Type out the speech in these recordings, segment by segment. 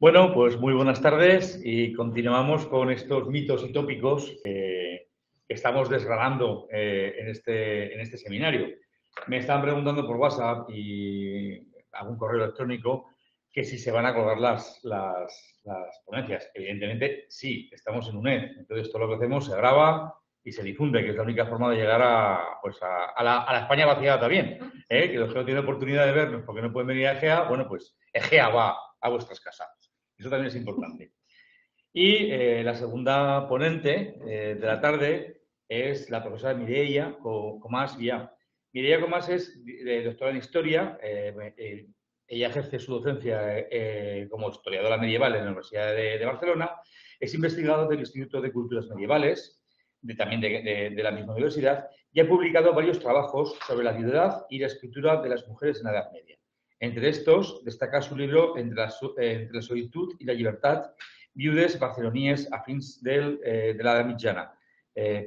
Bueno, pues muy buenas tardes y continuamos con estos mitos y tópicos que estamos desgranando en este seminario. Me están preguntando por WhatsApp y algún correo electrónico que si se van a colgar las ponencias. Evidentemente, sí, estamos en UNED. Entonces, todo lo que hacemos se graba y se difunde, que es la única forma de llegar a la España vaciada también. Que los que no tienen oportunidad de vernos porque no pueden venir a EGEA, bueno, pues EGEA va a vuestras casas. Eso también es importante. Y la segunda ponente de la tarde es la profesora Mireia Comas Villá. Mireia Comas es doctora en Historia. Ella ejerce su docencia como historiadora medieval en la Universidad de Barcelona. Es investigadora del Instituto de Culturas Medievales, también de la misma universidad, y ha publicado varios trabajos sobre la viudedad y la escritura de las mujeres en la Edad Media. Entre estos, destaca su libro Entre la solitud y la libertad, viudes barcelonies a fins de la Edad Mitjana,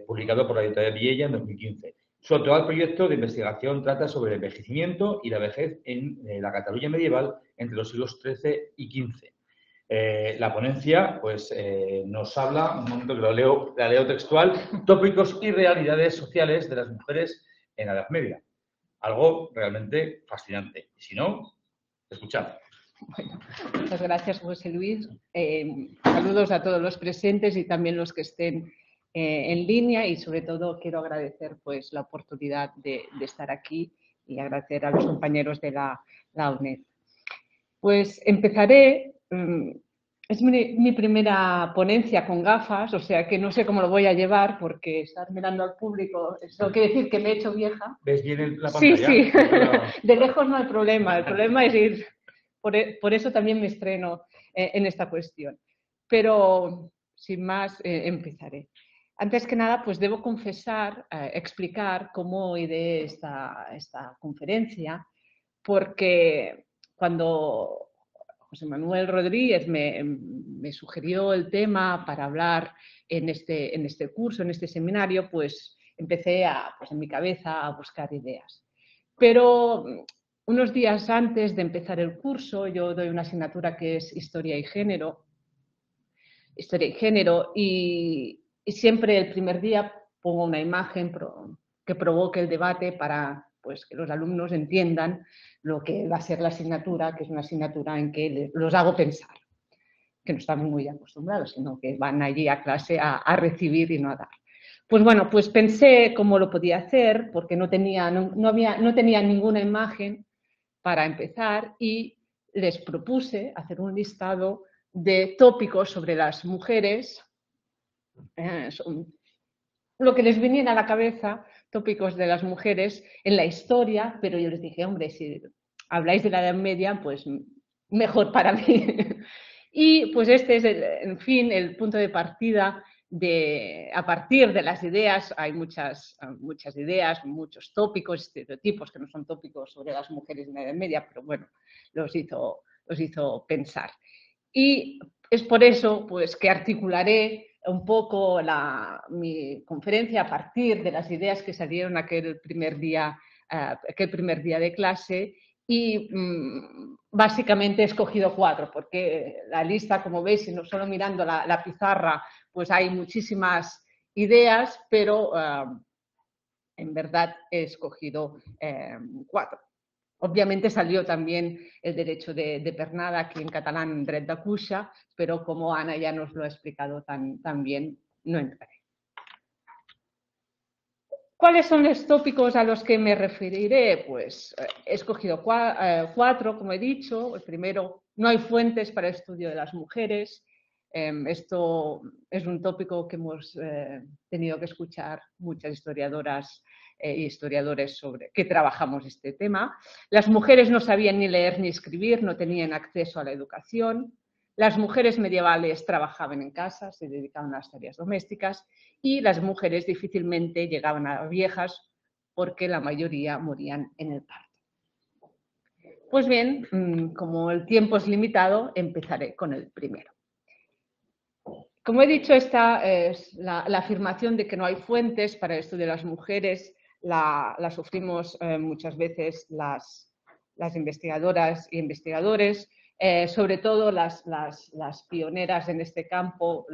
publicado por la editorial Viella en 2015. Su actual proyecto de investigación trata sobre el envejecimiento y la vejez en la Cataluña medieval entre los siglos XIII y XV. La ponencia pues, nos habla, un momento que la leo textual, tópicos y realidades sociales de las mujeres en la Edad Media. Algo realmente fascinante. Y si no, escuchad. Bueno, muchas gracias, José Luis. Saludos a todos los presentes y también los que estén en línea, y sobre todo quiero agradecer pues, la oportunidad de estar aquí y agradecer a los compañeros de la UNED. Pues empezaré. Es mi primera ponencia con gafas, o sea que no sé cómo lo voy a llevar porque estar mirando al público, eso quiere decir que me he hecho vieja. ¿Ves bien la pantalla? Sí, sí. De lejos no hay problema, el problema es ir. Por eso también me estreno en esta cuestión. Pero, sin más, empezaré. Antes que nada, pues debo confesar, explicar cómo ideé esta conferencia, porque cuando José Manuel Rodríguez me sugirió el tema para hablar en este curso, en este seminario, pues empecé en mi cabeza a buscar ideas. Pero unos días antes de empezar el curso, yo doy una asignatura que es Historia y Género, y siempre el primer día pongo una imagen que provoque el debate para pues, que los alumnos entiendan lo que va a ser la asignatura, que es una asignatura en que los hago pensar, que no están muy acostumbrados, sino que van allí a clase a recibir y no a dar. Pues bueno, pues pensé cómo lo podía hacer, porque no tenía ninguna imagen para empezar, y les propuse hacer un listado de tópicos sobre las mujeres, lo que les viniera a la cabeza, tópicos de las mujeres en la historia, pero yo les dije, hombre, si habláis de la Edad Media, pues mejor para mí. Y pues este es, en fin, el punto de partida. A partir de las ideas, hay muchas ideas, muchos tópicos, estereotipos que no son tópicos sobre las mujeres en la Edad Media, pero bueno, los hizo pensar. Y es por eso pues, que articularé un poco mi conferencia a partir de las ideas que salieron aquel primer día de clase. Y básicamente he escogido 4, porque la lista, como veis, no solo mirando la pizarra, pues hay muchísimas ideas, pero en verdad he escogido 4. Obviamente salió también el derecho de pernada, aquí en catalán dret de cuixa, pero como Ana ya nos lo ha explicado tan bien, no entraré. ¿Cuáles son los tópicos a los que me referiré? Pues he escogido 4, como he dicho. El primero, no hay fuentes para el estudio de las mujeres. Esto es un tópico que hemos tenido que escuchar muchas historiadoras e historiadores que trabajamos este tema. Las mujeres no sabían ni leer ni escribir, no tenían acceso a la educación. Las mujeres medievales trabajaban en casa, se dedicaban a las tareas domésticas, y las mujeres difícilmente llegaban a viejas porque la mayoría morían en el parto. Pues bien, como el tiempo es limitado, empezaré con el primero. Como he dicho, esta es la afirmación de que no hay fuentes para el estudio de las mujeres. La sufrimos muchas veces las investigadoras e investigadores. sobre todo las pioneras en este campo,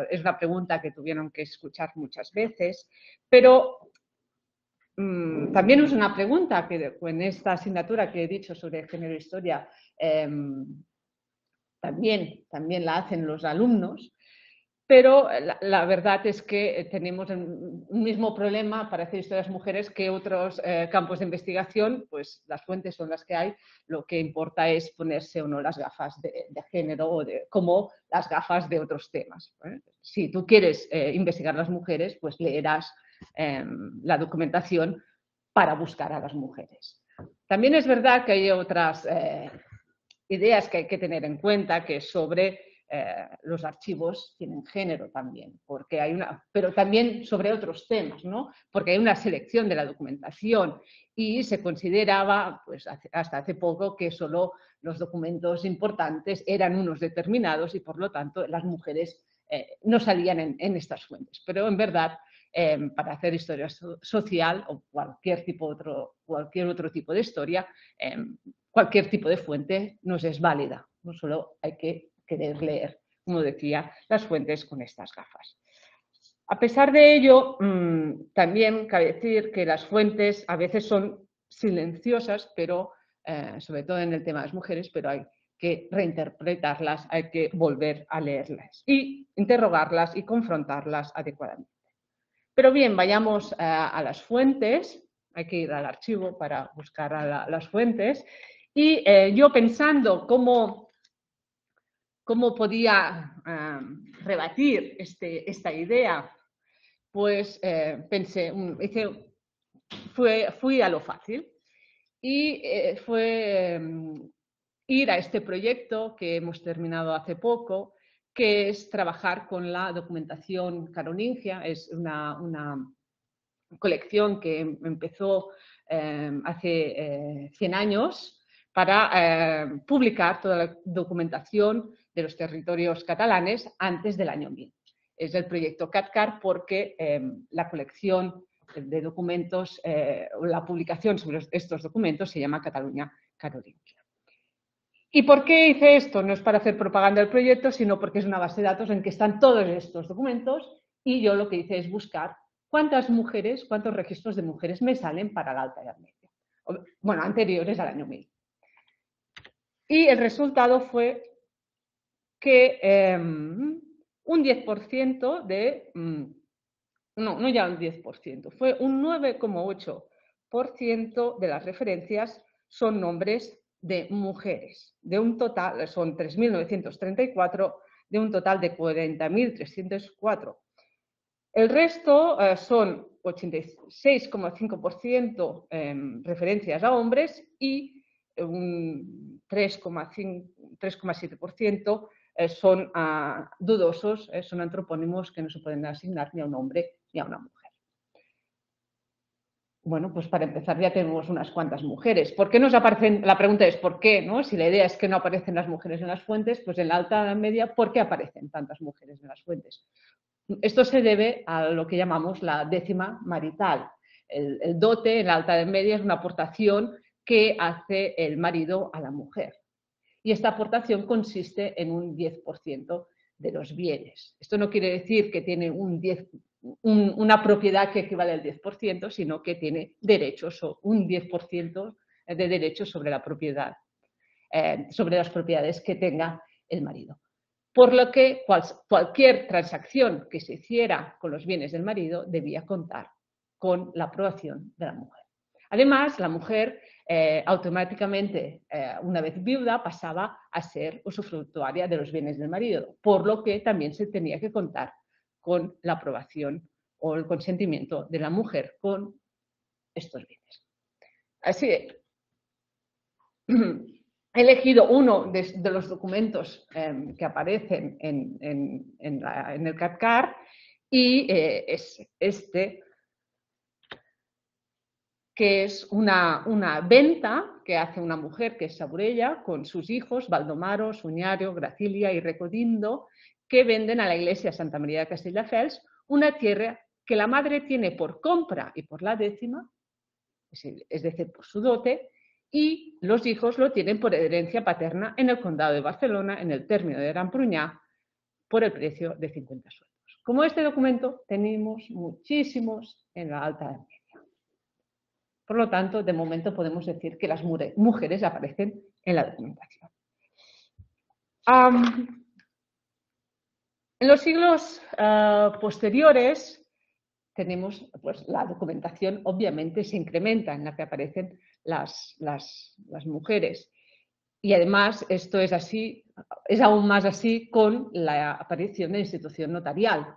es una pregunta que tuvieron que escuchar muchas veces, pero también es una pregunta que en esta asignatura que he dicho sobre género e historia también la hacen los alumnos, pero la verdad es que tenemos un mismo problema para hacer historias mujeres que otros campos de investigación, pues las fuentes son las que hay, lo que importa es ponerse o no las gafas de género o como las gafas de otros temas. Si tú quieres investigar a las mujeres, pues leerás la documentación para buscar a las mujeres. También es verdad que hay otras ideas que hay que tener en cuenta, que sobre los archivos tienen género también, porque pero también sobre otros temas, ¿no? Porque hay una selección de la documentación y se consideraba, pues hasta hace poco, que solo los documentos importantes eran unos determinados y por lo tanto las mujeres no salían en estas fuentes. Pero en verdad, para hacer historia social o cualquier otro tipo de historia, cualquier tipo de fuente nos es válida, no solo hay que querer leer, como decía, las fuentes con estas gafas. A pesar de ello, también cabe decir que las fuentes a veces son silenciosas, pero sobre todo en el tema de las mujeres, pero hay que reinterpretarlas, hay que volver a leerlas y interrogarlas y confrontarlas adecuadamente. Pero bien, vayamos a las fuentes, hay que ir al archivo para buscar las fuentes. Y yo pensando cómo podía rebatir esta idea, pues pensé, fui a lo fácil y fue ir a este proyecto que hemos terminado hace poco, que es trabajar con la documentación carolingia. Es una colección que empezó hace 100 años para publicar toda la documentación de los territorios catalanes antes del año 1000. Es el proyecto CatCar porque la colección de documentos, la publicación sobre estos documentos se llama Cataluña Carolingia. ¿Y por qué hice esto? No es para hacer propaganda del proyecto, sino porque es una base de datos en que están todos estos documentos y yo lo que hice es buscar cuántas mujeres, cuántos registros de mujeres me salen para la Alta Edad Media. Bueno, anteriores al año 1000. Y el resultado fue que un 10% de... no ya un 10%, fue un 9,8% de las referencias son nombres de mujeres. De un total, son 3.934, de un total de 40.304. El resto son 86,5% referencias a hombres y un 3,7% son dudosos, son antropónimos que no se pueden asignar ni a un hombre ni a una mujer. Bueno, pues para empezar ya tenemos unas cuantas mujeres. ¿Por qué nos aparecen? La pregunta es ¿por qué? ¿No? Si la idea es que no aparecen las mujeres en las fuentes, pues en la Alta Edad Media, ¿por qué aparecen tantas mujeres en las fuentes? Esto se debe a lo que llamamos la décima marital. El dote en la Alta Edad Media es una aportación que hace el marido a la mujer. Y esta aportación consiste en un 10% de los bienes. Esto no quiere decir que tiene una propiedad que equivale al 10%, sino que tiene derechos o un 10% de derechos sobre la propiedad, sobre las propiedades que tenga el marido. Por lo que cualquier transacción que se hiciera con los bienes del marido debía contar con la aprobación de la mujer. Además, la mujer automáticamente, una vez viuda, pasaba a ser usufructuaria de los bienes del marido, por lo que también se tenía que contar con la aprobación o el consentimiento de la mujer con estos bienes. Así he elegido uno de los documentos que aparecen en el CatCar y es este, que es una venta que hace una mujer que es Saburella con sus hijos, Baldomaro, Suñario, Gracilia y Recodindo, que venden a la iglesia Santa María de Castelldefels una tierra que la madre tiene por compra y por la décima, es decir, por su dote, y los hijos lo tienen por herencia paterna en el Condado de Barcelona, en el término de Gran Pruñà, por el precio de 50 sueldos. Como este documento, tenemos muchísimos en la Alta Edad Media. Por lo tanto, de momento podemos decir que las mujeres aparecen en la documentación. En los siglos posteriores, tenemos, pues, la documentación obviamente se incrementa en la que aparecen las mujeres. Y además esto es así, es aún más así con la aparición de la institución notarial,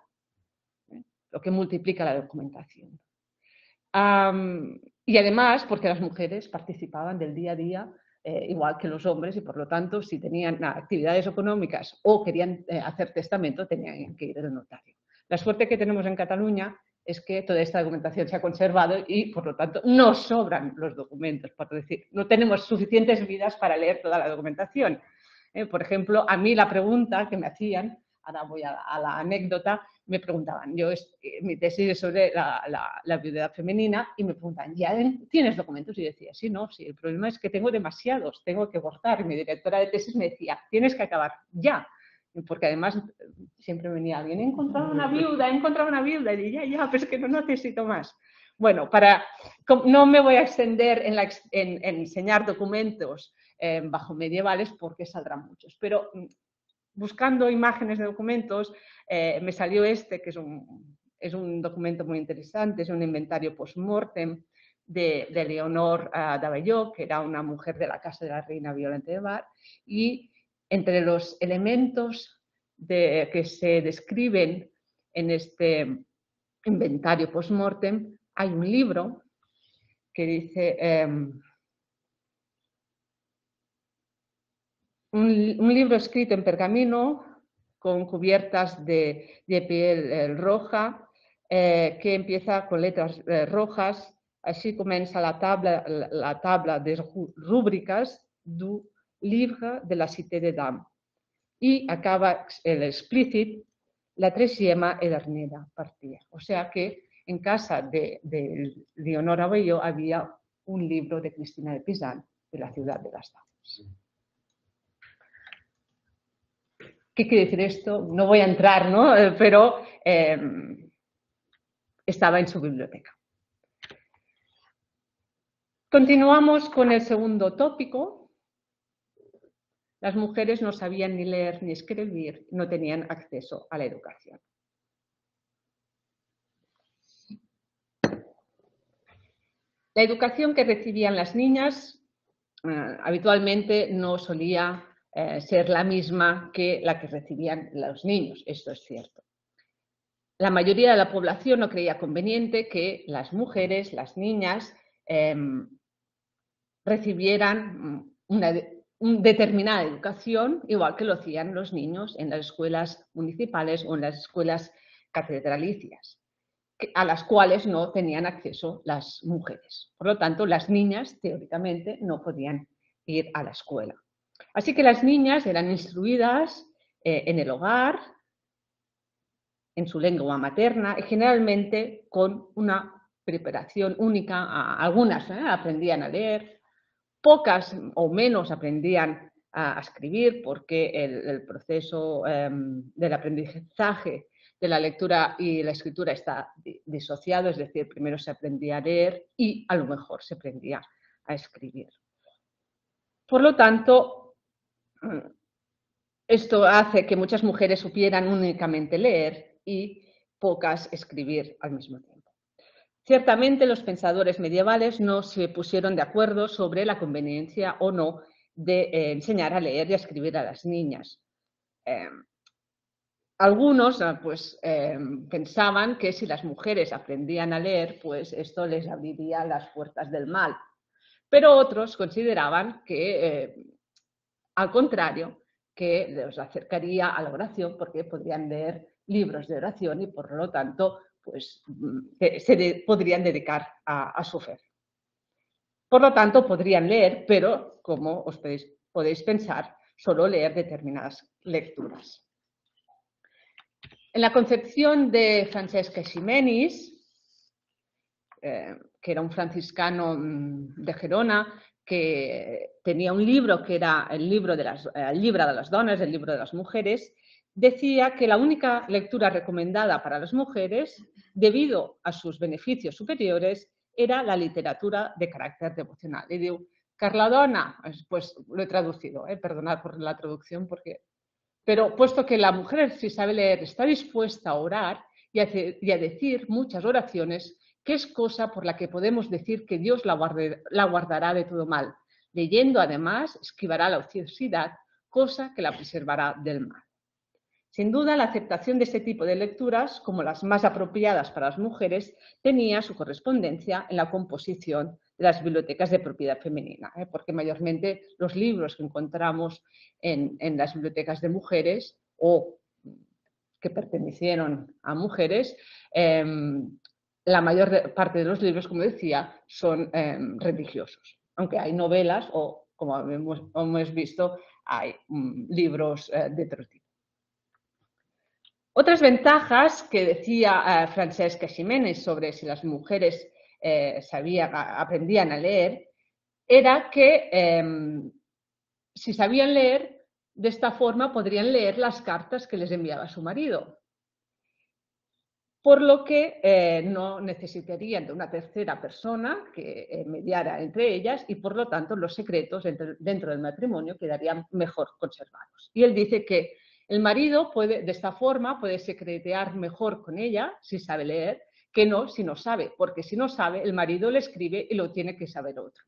lo que multiplica la documentación. Y además porque las mujeres participaban del día a día igual que los hombres y por lo tanto si tenían actividades económicas o querían hacer testamento tenían que ir al notario. La suerte que tenemos en Cataluña es que toda esta documentación se ha conservado y por lo tanto no sobran los documentos, por decir, no tenemos suficientes vidas para leer toda la documentación. Por ejemplo, a mí la pregunta que me hacían, ahora voy a la anécdota, me preguntaban, mi tesis es sobre la viudedad femenina y me preguntan, ¿ya tienes documentos? Y yo decía, sí, no, sí, el problema es que tengo demasiados, tengo que cortar. Y mi directora de tesis me decía, tienes que acabar ya. Porque además siempre venía alguien, he encontrado una viuda, y ya, pero es que no necesito más. Bueno, no me voy a extender en enseñar documentos bajo medievales porque saldrán muchos, pero buscando imágenes de documentos me salió este, que es un documento muy interesante, es un inventario post-mortem de Leonor d'Abelló, que era una mujer de la casa de la reina Violante de Bar, y entre los elementos que se describen en este inventario post-mortem hay un libro que dice, un libro escrito en pergamino con cubiertas de piel roja, que empieza con letras rojas, així comença la tabla de rúbricas du livre de la Cité de Dames. Y acaba el explícit, la Tresciema Edernera partía. O sea que en casa de Leonor d'Abelló había un libro de Cristina de Pizan de la ciudad de las Damas. ¿Qué quiere decir esto? No voy a entrar, ¿no? Pero estaba en su biblioteca. Continuamos con el segundo tópico. Las mujeres no sabían ni leer ni escribir, no tenían acceso a la educación. La educación que recibían las niñas habitualmente no solía ser la misma que la que recibían los niños, esto es cierto. La mayoría de la población no creía conveniente que las mujeres, las niñas, recibieran una determinada educación, igual que lo hacían los niños en las escuelas municipales o en las escuelas catedralicias, a las cuales no tenían acceso las mujeres. Por lo tanto, las niñas, teóricamente, no podían ir a la escuela. Así que las niñas eran instruidas en el hogar, en su lengua materna, y generalmente con una preparación única. Algunas aprendían a leer, pocas o menos aprendían a escribir porque el proceso del aprendizaje de la lectura y la escritura está disociado, es decir, primero se aprendía a leer y a lo mejor se aprendía a escribir. Por lo tanto, esto hace que muchas mujeres supieran únicamente leer y pocas escribir al mismo tiempo. Ciertamente los pensadores medievales no se pusieron de acuerdo sobre la conveniencia o no de enseñar a leer y a escribir a las niñas. Algunos pensaban que si las mujeres aprendían a leer, pues esto les abriría las puertas del mal. Pero otros consideraban que, al contrario, que les acercaría a la oración porque podrían leer libros de oración y por lo tanto pues, se podrían dedicar a su fe. Por lo tanto, podrían leer, pero, como os podéis pensar, solo leer determinadas lecturas. En la concepción de Francesc Eiximenis, que era un franciscano de Gerona, que tenía un libro que era el libro de las dones, el libro de las mujeres, decía que la única lectura recomendada para las mujeres, debido a sus beneficios superiores, era la literatura de carácter devocional. Y digo, Carladona, pues lo he traducido, perdonad por la traducción, pero puesto que la mujer, si sabe leer, está dispuesta a orar y a decir muchas oraciones, que es cosa por la que podemos decir que Dios la guardará de todo mal. Leyendo, además, esquivará la ociosidad, cosa que la preservará del mal. Sin duda, la aceptación de este tipo de lecturas, como las más apropiadas para las mujeres, tenía su correspondencia en la composición de las bibliotecas de propiedad femenina, porque mayormente los libros que encontramos en las bibliotecas de mujeres o que pertenecieron a mujeres, la mayor parte de los libros, como decía, son religiosos, aunque hay novelas o, como hemos visto, hay libros de otro tipo. Otras ventajas que decía Francesca Ximenes sobre si las mujeres aprendían a leer era que si sabían leer, de esta forma podrían leer las cartas que les enviaba su marido, por lo que no necesitarían de una tercera persona que mediara entre ellas y, por lo tanto, los secretos dentro del matrimonio quedarían mejor conservados. Y él dice que el marido de esta forma puede secretear mejor con ella, si sabe leer, que no si no sabe, porque si no sabe, el marido le escribe y lo tiene que saber otro.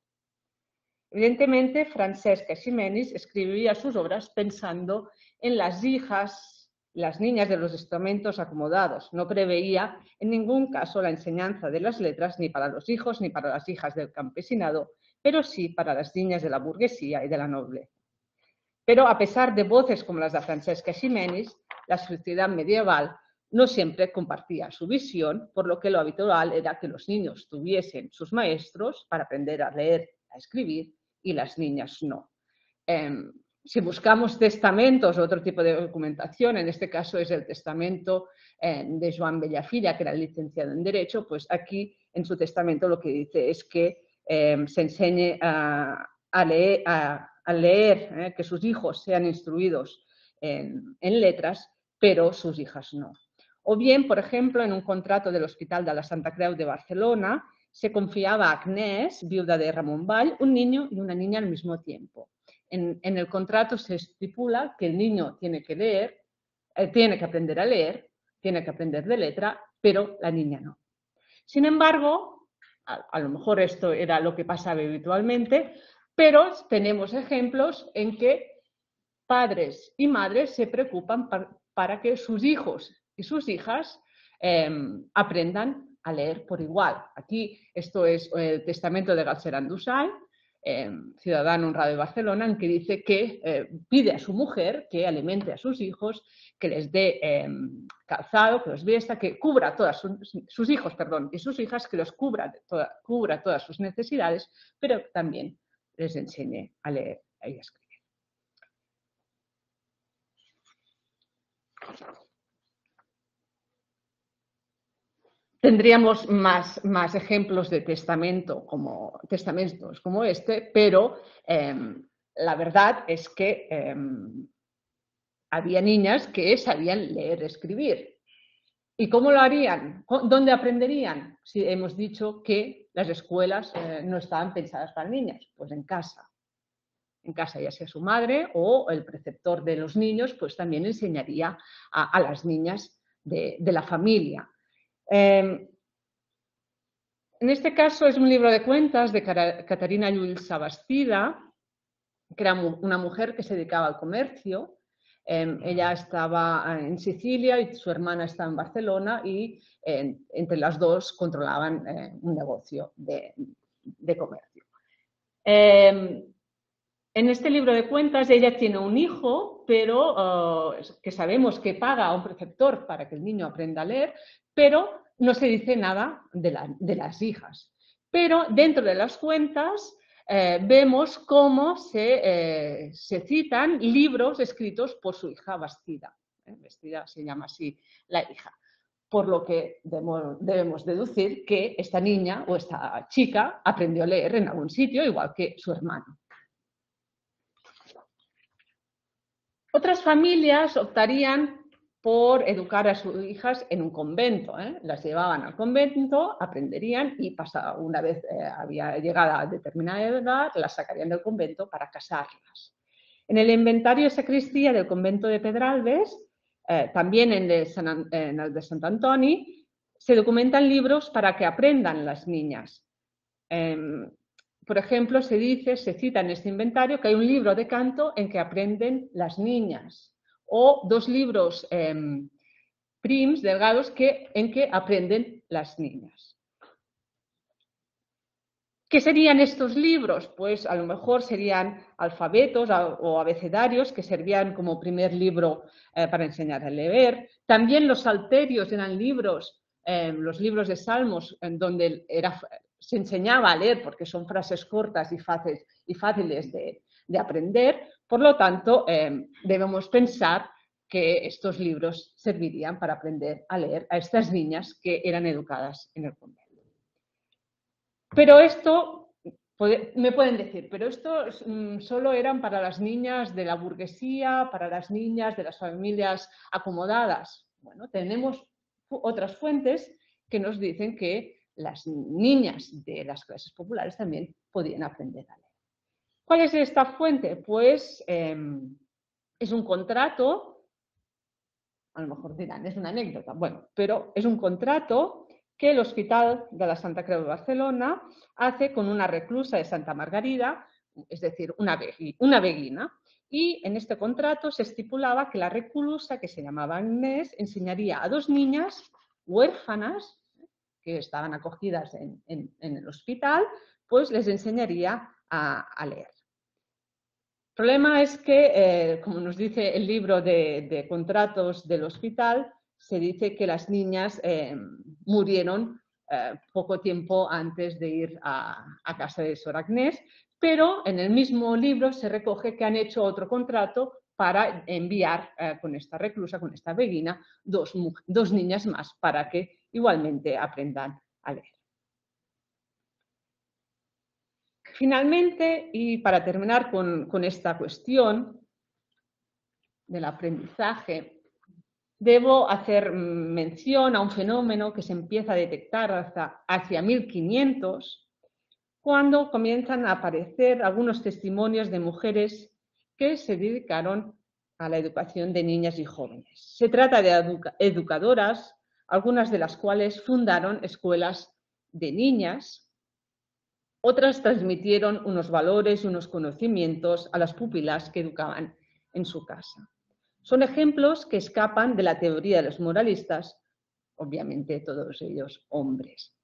Evidentemente, Francesca Ximenes escribía sus obras pensando en las hijas, las niñas de los estamentos acomodados. No preveía en ningún caso la enseñanza de las letras ni para los hijos ni para las hijas del campesinado, pero sí para las niñas de la burguesía y de la nobleza. Pero a pesar de voces como las de Francesca Ximenes, la sociedad medieval no siempre compartía su visión, por lo que lo habitual era que los niños tuviesen sus maestros para aprender a leer, a escribir, y las niñas no. Si buscamos testamentos o otro tipo de documentación, en este caso es el testamento de Joan Bellafilla, que era licenciado en Derecho, pues aquí en su testamento lo que dice es que se enseñe a leer, que sus hijos sean instruidos en letras, pero sus hijas no. O bien, por ejemplo, en un contrato del Hospital de la Santa Creu de Barcelona, se confiaba a Agnès, viuda de Ramon Vall, un niño y una niña al mismo tiempo. En el contrato se estipula que el niño tiene que leer, tiene que aprender a leer, tiene que aprender de letra, pero la niña no. Sin embargo, a lo mejor esto era lo que pasaba habitualmente, pero tenemos ejemplos en que padres y madres se preocupan para que sus hijos y sus hijas aprendan a leer por igual. Aquí esto es el testamento de Galceran Dusay, ciudadano honrado de Barcelona, en que dice que pide a su mujer que alimente a sus hijos, que les dé calzado, que los vista, que cubra todas sus hijos y sus hijas, que los cubra todas sus necesidades, pero también les enseñe a leer y a escribir. Tendríamos más ejemplos de testamentos como este, pero la verdad es que había niñas que sabían leer y escribir. ¿Y cómo lo harían? ¿Dónde aprenderían? Si hemos dicho que las escuelas no estaban pensadas para niñas, pues en casa. En casa, ya sea su madre o el preceptor de los niños, pues también enseñaría a las niñas de la familia. En este caso es un libro de cuentas de Caterina Llull Sabastida, que era una mujer que se dedicaba al comercio. Ella estaba en Sicilia y su hermana estaba en Barcelona y entre las dos controlaban un negocio de comercio. En este libro de cuentas ella tiene un hijo, pero que sabemos que paga a un preceptor para que el niño aprenda a leer, pero no se dice nada de las hijas. Pero dentro de las cuentas vemos cómo se citan libros escritos por su hija Bastida. Bastida se llama así la hija. por lo que debemos deducir que esta niña o esta chica aprendió a leer en algún sitio, igual que su hermano. Otras familias optarían por educar a sus hijas en un convento. Las llevaban al convento, aprenderían y una vez había llegado a determinada edad, las sacarían del convento para casarlas. En el inventario de sacristía del convento de Pedralbes, también en el de Sant Antoni, se documentan libros para que aprendan las niñas. Por ejemplo, se cita en este inventario que hay un libro de canto en que aprenden las niñas o 2 libros prims, delgados, en que aprenden las niñas. ¿Qué serían estos libros? Pues a lo mejor serían alfabetos o abecedarios que servían como primer libro para enseñar a leer. También los salterios eran libros, los libros de salmos, en donde se enseñaba a leer porque son frases cortas y fáciles de aprender. Por lo tanto, debemos pensar que estos libros servirían para aprender a leer a estas niñas que eran educadas en el convento. Pero esto, me pueden decir, pero esto solo eran para las niñas de la burguesía, para las niñas de las familias acomodadas. Bueno, tenemos otras fuentes que nos dicen que las niñas de las clases populares también podían aprender a leer. ¿Cuál es esta fuente? Pues es un contrato, a lo mejor dirán, es una anécdota, bueno, pero es un contrato que el Hospital de la Santa Creu de Barcelona hace con una reclusa de Santa Margarida, es decir, una beguina, y en este contrato se estipulaba que la reclusa, que se llamaba Agnès, enseñaría a 2 niñas huérfanas que estaban acogidas en el hospital, pues les enseñaría a leer. El problema es que, como nos dice el libro de contratos del hospital, se dice que las niñas murieron poco tiempo antes de ir a casa de Sor Agnès, pero en el mismo libro se recoge que han hecho otro contrato para enviar con esta reclusa, con esta beguina, 2 niñas más para que igualmente aprendan a leer. Finalmente, y para terminar con esta cuestión del aprendizaje, debo hacer mención a un fenómeno que se empieza a detectar hacia 1500, cuando comienzan a aparecer algunos testimonios de mujeres que se dedicaron a la educación de niñas y jóvenes. Se trata de educadoras, algunas de las cuales fundaron escuelas de niñas. Otras transmitieron unos valores y unos conocimientos a las pupilas que educaban en su casa. Son ejemplos que escapan de la teoría de los moralistas, obviamente todos ellos hombres.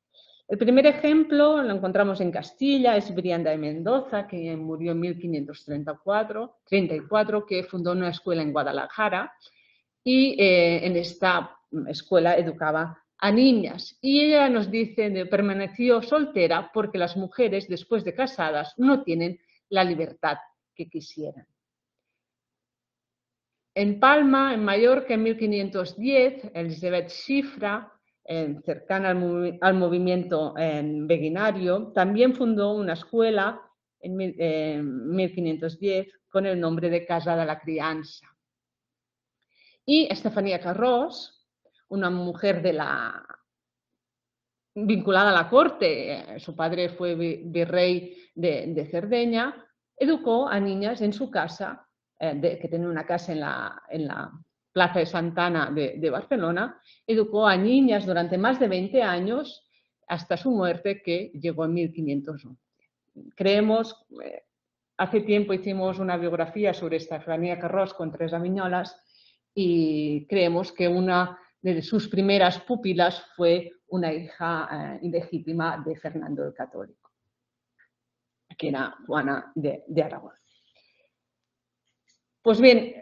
El primer ejemplo lo encontramos en Castilla, es Brianda de Mendoza, que murió en 1534, que fundó una escuela en Guadalajara y en esta escuela educaba a niñas, y ella nos dice que permaneció soltera porque las mujeres después de casadas no tienen la libertad que quisieran. En Palma, en Mallorca, en 1510, Elisabeth Xifra, cercana al movimiento beguinario, también fundó una escuela en 1510 con el nombre de Casa de la Crianza. Y Estefanía Carròs, una mujer vinculada a la corte, su padre fue virrey de Cerdeña, educó a niñas en su casa, que tenía una casa en la Plaza de Santana de Barcelona, educó a niñas durante más de 20 años hasta su muerte, que llegó en 1511. Creemos, hace tiempo hicimos una biografía sobre Estefanía Carròs con Teresa Viñolas y creemos que una de sus primeras pupilas fue una hija ilegítima de Fernando el Católico, que era Juana de Aragón. Pues bien,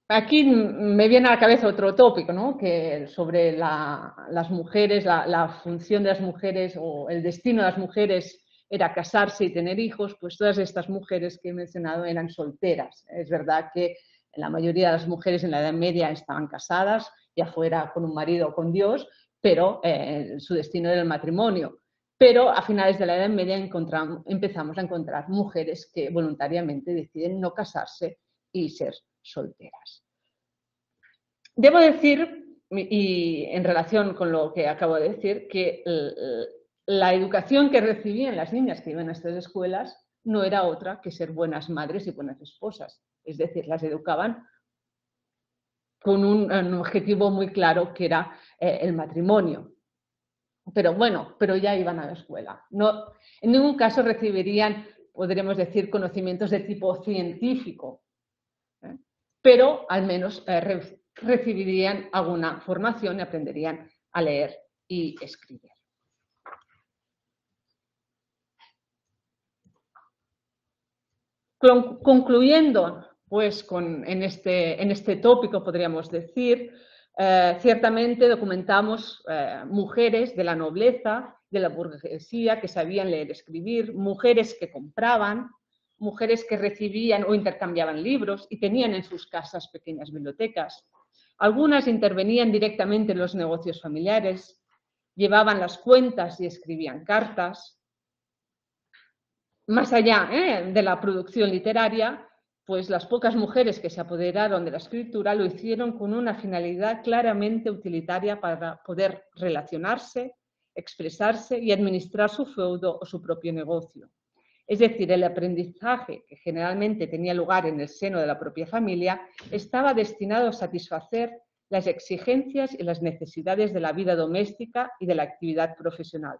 aquí me viene a la cabeza otro tópico, ¿no? Que sobre las mujeres, la función de las mujeres o el destino de las mujeres era casarse y tener hijos. Pues todas estas mujeres que he mencionado eran solteras. Es verdad que la mayoría de las mujeres en la Edad Media estaban casadas ya fuera con un marido o con Dios, pero su destino era el matrimonio. Pero a finales de la Edad Media empezamos a encontrar mujeres que voluntariamente deciden no casarse y ser solteras. Debo decir, y en relación con lo que acabo de decir, que la educación que recibían las niñas que iban a estas escuelas no era otra que ser buenas madres y buenas esposas. Es decir, las educaban con un objetivo muy claro que era el matrimonio. Pero bueno, pero ya iban a la escuela. No, en ningún caso recibirían, podríamos decir, conocimientos de tipo científico, pero al menos recibirían alguna formación y aprenderían a leer y escribir. Concluyendo, pues, en este tópico, podríamos decir, ciertamente documentamos mujeres de la nobleza, de la burguesía, que sabían leer y escribir, mujeres que compraban, mujeres que recibían o intercambiaban libros y tenían en sus casas pequeñas bibliotecas. Algunas intervenían directamente en los negocios familiares, llevaban las cuentas y escribían cartas. Más allá de la producción literaria, pues las pocas mujeres que se apoderaron de la escritura lo hicieron con una finalidad claramente utilitaria para poder relacionarse, expresarse y administrar su feudo o su propio negocio. Es decir, el aprendizaje, que generalmente tenía lugar en el seno de la propia familia, estaba destinado a satisfacer las exigencias y las necesidades de la vida doméstica y de la actividad profesional.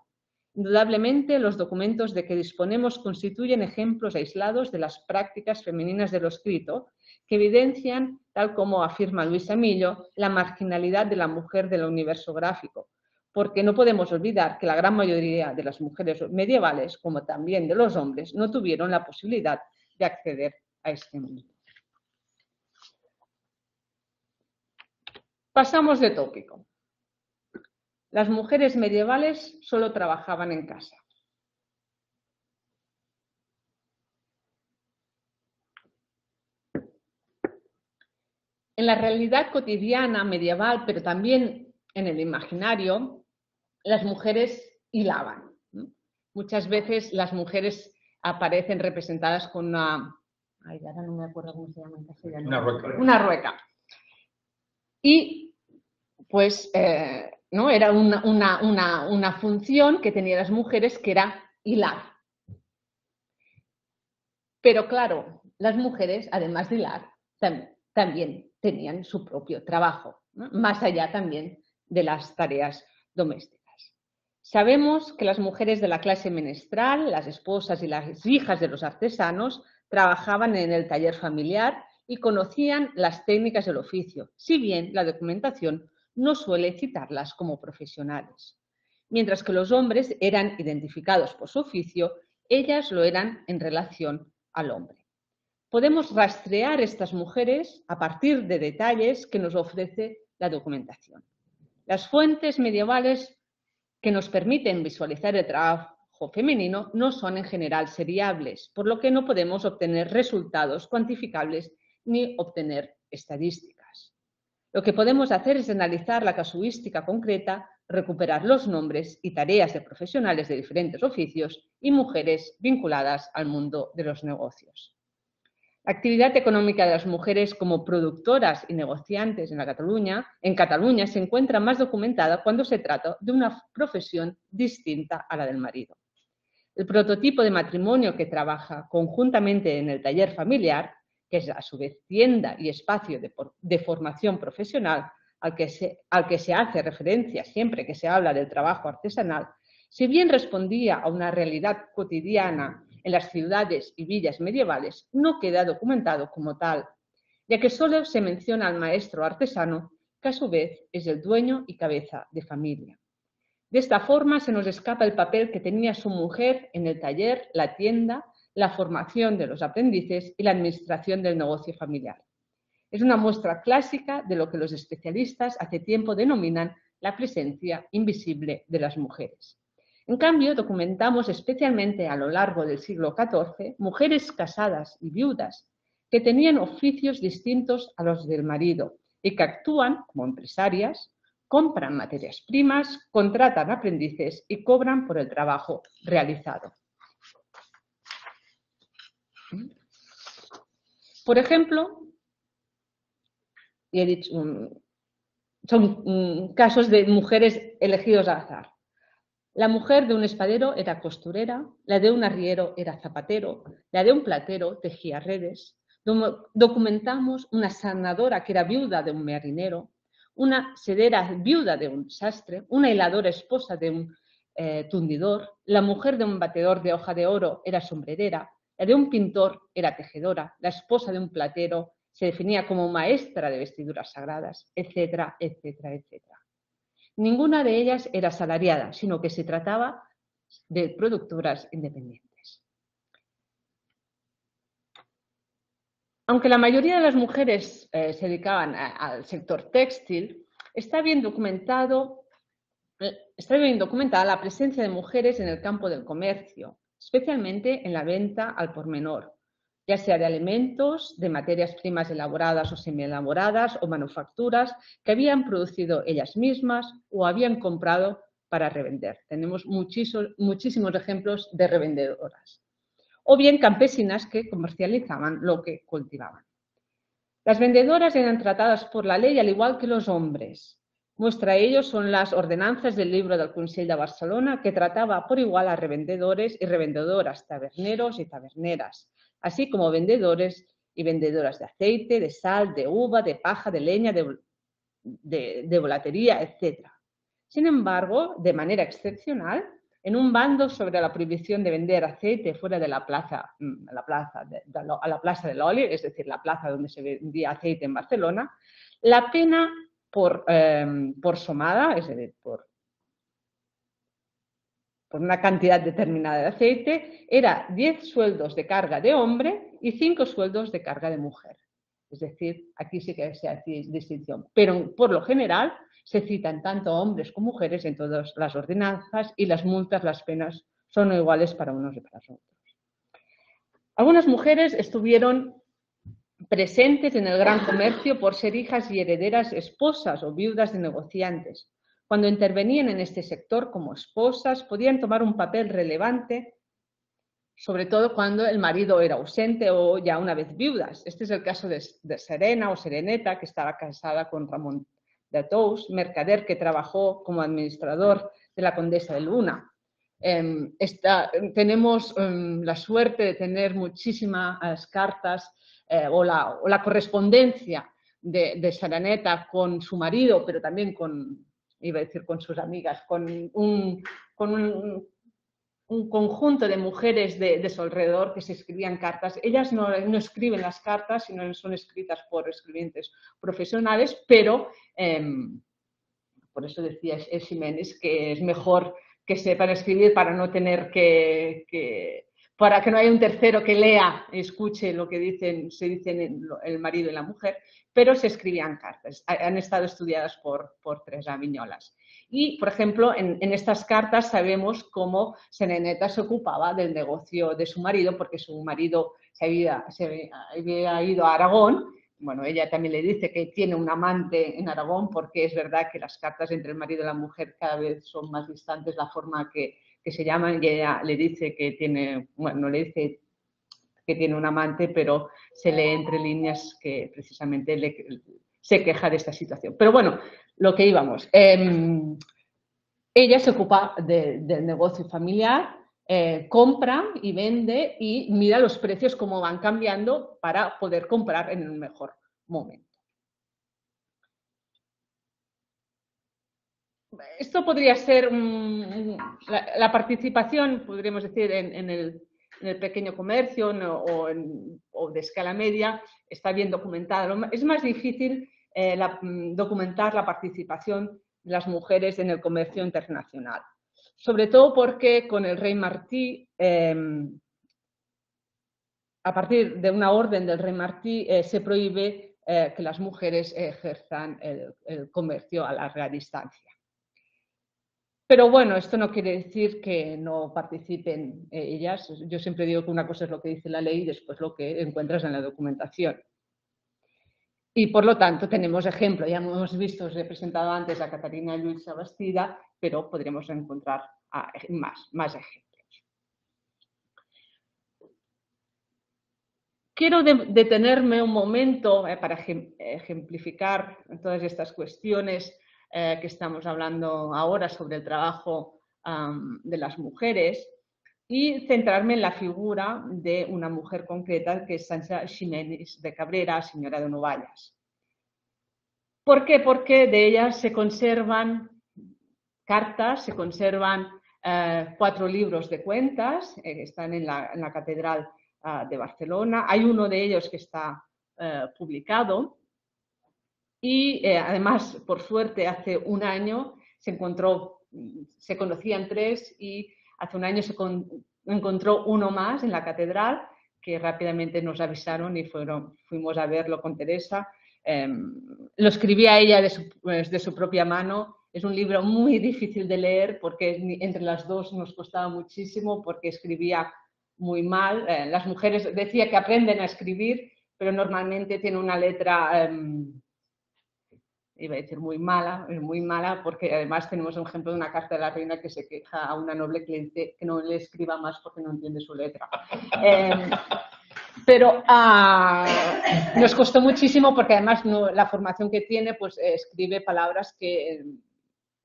Indudablemente, los documentos de que disponemos constituyen ejemplos aislados de las prácticas femeninas de lo escrito, que evidencian, tal como afirma Luis Amillo, la marginalidad de la mujer del universo gráfico, porque no podemos olvidar que la gran mayoría de las mujeres medievales, como también de los hombres, no tuvieron la posibilidad de acceder a este mundo. Pasamos de tópico. Las mujeres medievales solo trabajaban en casa. En la realidad cotidiana medieval, pero también en el imaginario, las mujeres hilaban. Muchas veces las mujeres aparecen representadas con una... Ay, ahora no me acuerdo cómo se llama en castellano. Una rueca. Una rueca. Y pues ¿no? Era una función que tenían las mujeres, que era hilar. Pero claro, las mujeres, además de hilar, también tenían su propio trabajo, ¿no? Más allá también de las tareas domésticas. Sabemos que las mujeres de la clase menestral, las esposas y las hijas de los artesanos, trabajaban en el taller familiar y conocían las técnicas del oficio, si bien la documentación no suele citarlas como profesionales. Mientras que los hombres eran identificados por su oficio, ellas lo eran en relación al hombre. Podemos rastrear estas mujeres a partir de detalles que nos ofrece la documentación. Las fuentes medievales que nos permiten visualizar el trabajo femenino no son en general seriables, por lo que no podemos obtener resultados cuantificables ni obtener estadísticas. Lo que podemos hacer es analizar la casuística concreta, recuperar los nombres y tareas de profesionales de diferentes oficios y mujeres vinculadas al mundo de los negocios. La actividad económica de las mujeres como productoras y negociantes en Cataluña se encuentra más documentada cuando se trata de una profesión distinta a la del marido. El prototipo de matrimonio que trabaja conjuntamente en el taller familiar, que es a su vez tienda y espacio de formación profesional al que se hace referencia siempre que se habla del trabajo artesanal, si bien respondía a una realidad cotidiana en las ciudades y villas medievales, no queda documentado como tal, ya que solo se menciona al maestro artesano, que a su vez es el dueño y cabeza de familia. De esta forma se nos escapa el papel que tenía su mujer en el taller, la tienda, la formación de los aprendices y la administración del negocio familiar. Es una muestra clásica de lo que los especialistas hace tiempo denominan la presencia invisible de las mujeres. En cambio, documentamos especialmente a lo largo del siglo XIV mujeres casadas y viudas que tenían oficios distintos a los del marido, y que actúan como empresarias, compran materias primas, contratan aprendices y cobran por el trabajo realizado. Por ejemplo, y he dicho, son casos de mujeres elegidos al azar. La mujer de un espadero era costurera, la de un arriero era zapatero, la de un platero tejía redes. Documentamos una sanadora que era viuda de un marinero, una sedera viuda de un sastre, una hiladora esposa de un tundidor, la mujer de un batedor de hoja de oro era sombrerera, la de un pintor era tejedora, la esposa de un platero se definía como maestra de vestiduras sagradas, etcétera, etcétera, etcétera. Ninguna de ellas era asalariada, sino que se trataba de productoras independientes. Aunque la mayoría de las mujeres se dedicaban al sector textil, está bien documentada la presencia de mujeres en el campo del comercio, especialmente en la venta al por menor, ya sea de alimentos, de materias primas elaboradas o semielaboradas o manufacturas que habían producido ellas mismas o habían comprado para revender. Tenemos muchísimos ejemplos de revendedoras. O bien campesinas que comercializaban lo que cultivaban. Las vendedoras eran tratadas por la ley al igual que los hombres. Muestra de ello son las ordenanzas del libro del Consell de Barcelona, que trataba por igual a revendedores y revendedoras, taberneros y taberneras, así como vendedores y vendedoras de aceite, de sal, de uva, de paja, de leña, de volatería, etc. Sin embargo, de manera excepcional, en un bando sobre la prohibición de vender aceite fuera de la plaza, a la plaza del Oli, es decir, la plaza donde se vendía aceite en Barcelona, la pena por somada, es decir, por una cantidad determinada de aceite, era 10 sueldos de carga de hombre y 5 sueldos de carga de mujer. Es decir, aquí sí que se hace distinción. Pero por lo general se citan tanto hombres como mujeres en todas las ordenanzas y las multas, las penas son iguales para unos y para otros. Algunas mujeres estuvieron presentes en el gran comercio por ser hijas y herederas, esposas o viudas de negociantes. Cuando intervenían en este sector como esposas, podían tomar un papel relevante, sobre todo cuando el marido era ausente o ya una vez viudas. Este es el caso de Serena o Sereneta, que estaba casada con Ramón de Tous, mercader que trabajó como administrador de la Condesa de Luna. Tenemos la suerte de tener muchísimas cartas o la correspondencia de Sereneta con su marido, pero también iba a decir con sus amigas, con un conjunto de mujeres de su alrededor que se escribían cartas. Ellas no escriben las cartas, sino son escritas por escribientes profesionales, pero por eso decía Ximénez que es mejor que sepan escribir para no tener para que no haya un tercero que lea y escuche lo que se dicen el marido y la mujer, pero se escribían cartas. Han estado estudiadas por Teresa Viñolas. Y, por ejemplo, en estas cartas sabemos cómo Sereneta se ocupaba del negocio de su marido, porque su marido se había ido a Aragón. Bueno, ella también le dice que tiene un amante en Aragón, porque es verdad que las cartas entre el marido y la mujer cada vez son más distantes, la forma que se llaman, y ella le dice que tiene, bueno, no le dice que tiene un amante, pero se lee entre líneas que precisamente se queja de esta situación. Pero bueno, lo que íbamos. Ella se ocupa del negocio familiar, compra y vende y mira los precios cómo van cambiando para poder comprar en el mejor momento. Esto podría ser la participación, podríamos decir, en el pequeño comercio o de escala media, está bien documentada. Es más difícil documentar la participación de las mujeres en el comercio internacional, sobre todo porque con el rey Martí, a partir de una orden del rey Martí, se prohíbe que las mujeres ejerzan el comercio a larga distancia. Pero bueno, esto no quiere decir que no participen ellas. Yo siempre digo que una cosa es lo que dice la ley y después lo que encuentras en la documentación. Y por lo tanto tenemos ejemplo, ya hemos visto, os he presentado antes a Catarina Luisa Bastida, pero podremos encontrar más ejemplos. Quiero detenerme un momento para ejemplificar todas estas cuestiones que estamos hablando ahora sobre el trabajo de las mujeres y centrarme en la figura de una mujer concreta que es Sancha Ximénez de Cabrera, señora de Novallas. ¿Por qué? Porque de ella se conservan cartas, se conservan 4 libros de cuentas que están en la Catedral de Barcelona. Hay uno de ellos que está publicado y además, por suerte, hace un año se conocían 3 y hace un año se encontró uno más en la Catedral que rápidamente nos avisaron y fuimos a verlo con Teresa. Lo escribía ella de su propia mano. Es un libro muy difícil de leer porque entre las dos nos costaba muchísimo porque escribía muy mal. Las mujeres decía que aprenden a escribir, pero normalmente tiene una letra, iba a decir muy mala porque además tenemos un ejemplo de una carta de la reina que se queja a una noble que le dice que no le escriba más porque no entiende su letra. Pero nos costó muchísimo porque además la formación que tiene pues escribe palabras que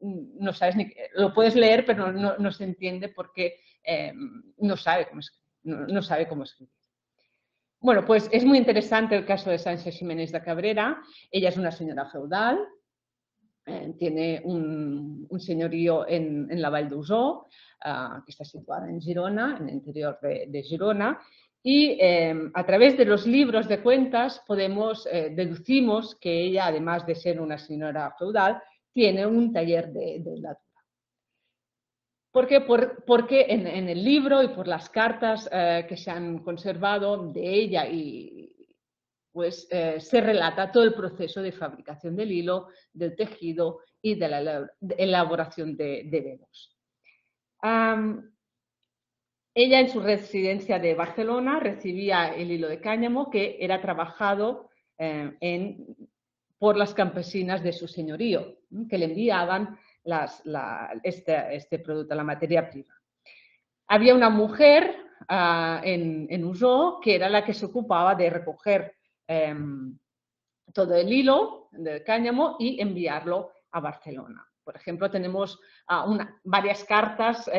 no sabes ni lo puedes leer pero no se entiende porque no sabe cómo escribir. Bueno, pues es muy interesante el caso de Sancha Ximénez de Cabrera. Ella es una señora feudal, tiene un señorío en la Vall d'Uixó, que está situada en Girona, en el interior de Girona, y a través de los libros de cuentas deducimos que ella, además de ser una señora feudal, tiene un taller de hilatura. ¿Por qué? Porque en el libro y por las cartas que se han conservado de ella pues se relata todo el proceso de fabricación del hilo, del tejido y de la elaboración de velos. Ella en su residencia de Barcelona recibía el hilo de cáñamo que era trabajado por las campesinas de su señorío, que le enviaban este producto, la materia prima. Había una mujer en Usó que era la que se ocupaba de recoger todo el hilo del cáñamo y enviarlo a Barcelona. Por ejemplo, tenemos varias cartas,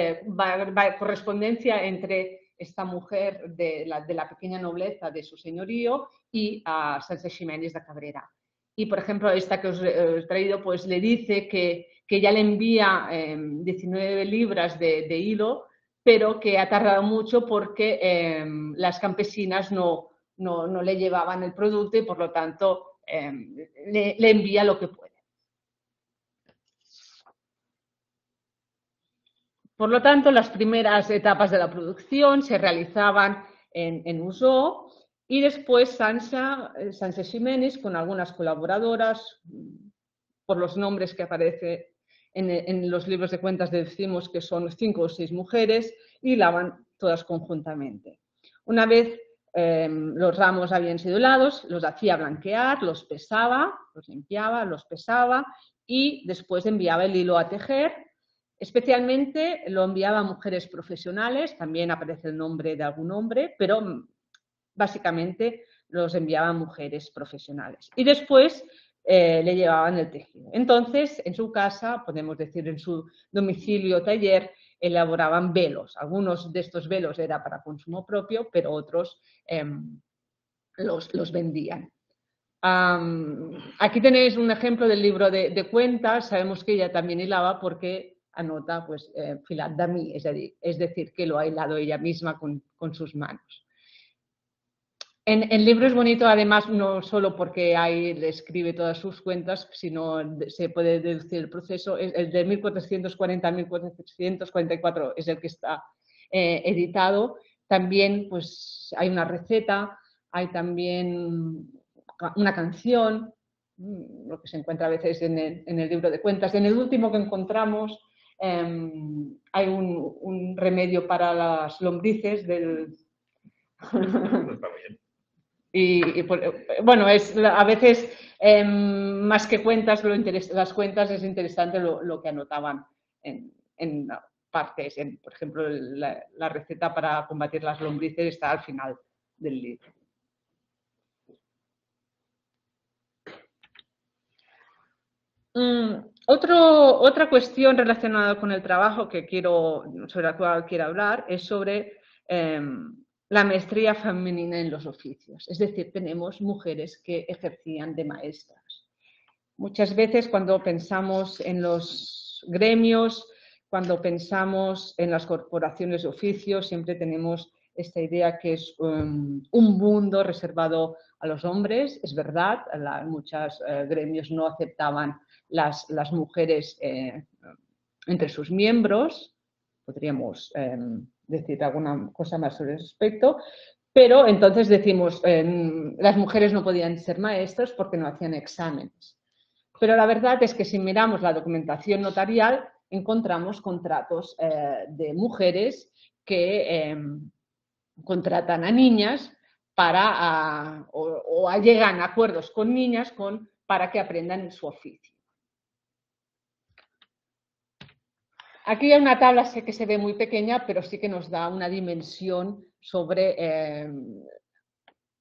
correspondencia entre esta mujer de la pequeña nobleza de su señorío y Sancha Ximénez de Cabrera. Y, por ejemplo, esta que os he traído, pues le dice que ya le envía 19 libras de hilo, pero que ha tardado mucho porque las campesinas no le llevaban el producto y, por lo tanto, le envía lo que puede. Por lo tanto, las primeras etapas de la producción se realizaban en Usó y después Sancha Ximénez, con algunas colaboradoras, por los nombres que aparecen en los libros de cuentas decimos que son 5 o 6 mujeres, hilaban todas conjuntamente. Una vez los ramos habían sido hilados, los hacía blanquear, los pesaba, los limpiaba, los pesaba y después enviaba el hilo a tejer. Especialmente lo enviaba a mujeres profesionales, también aparece el nombre de algún hombre, pero básicamente los enviaba a mujeres profesionales. Y después le llevaban el tejido. Entonces, en su casa, podemos decir en su domicilio o taller, elaboraban velos. Algunos de estos velos eran para consumo propio, pero otros los vendían. Aquí tenéis un ejemplo del libro de cuentas. Sabemos que ella también hilaba porque anota pues, filat de mi, es decir, que lo ha hilado ella misma con sus manos. El libro es bonito, además, no solo porque ahí le escribe todas sus cuentas, sino se puede deducir el proceso. El de 1440 a 1444 es el que está editado. También pues, hay una receta, hay también una canción, lo que se encuentra a veces en el libro de cuentas. En el último que encontramos hay un remedio para las lombrices del... Bueno, a veces más que cuentas, las cuentas es interesante lo que anotaban en partes. Por ejemplo, la receta para combatir las lombrices está al final del libro. Otra cuestión relacionada con el trabajo sobre la cual quiero hablar es sobre la maestría femenina en los oficios. Es decir, tenemos mujeres que ejercían de maestras. Muchas veces cuando pensamos en los gremios, cuando pensamos en las corporaciones de oficios, siempre tenemos esta idea que es un mundo reservado a los hombres. Es verdad, muchos gremios no aceptaban las mujeres entre sus miembros. Podríamos decir alguna cosa más sobre ese aspecto, pero entonces decimos las mujeres no podían ser maestras porque no hacían exámenes. Pero la verdad es que si miramos la documentación notarial encontramos contratos de mujeres que contratan a niñas o llegan a acuerdos con niñas para que aprendan su oficio. Aquí hay una tabla, sé que se ve muy pequeña, pero sí que nos da una dimensión sobre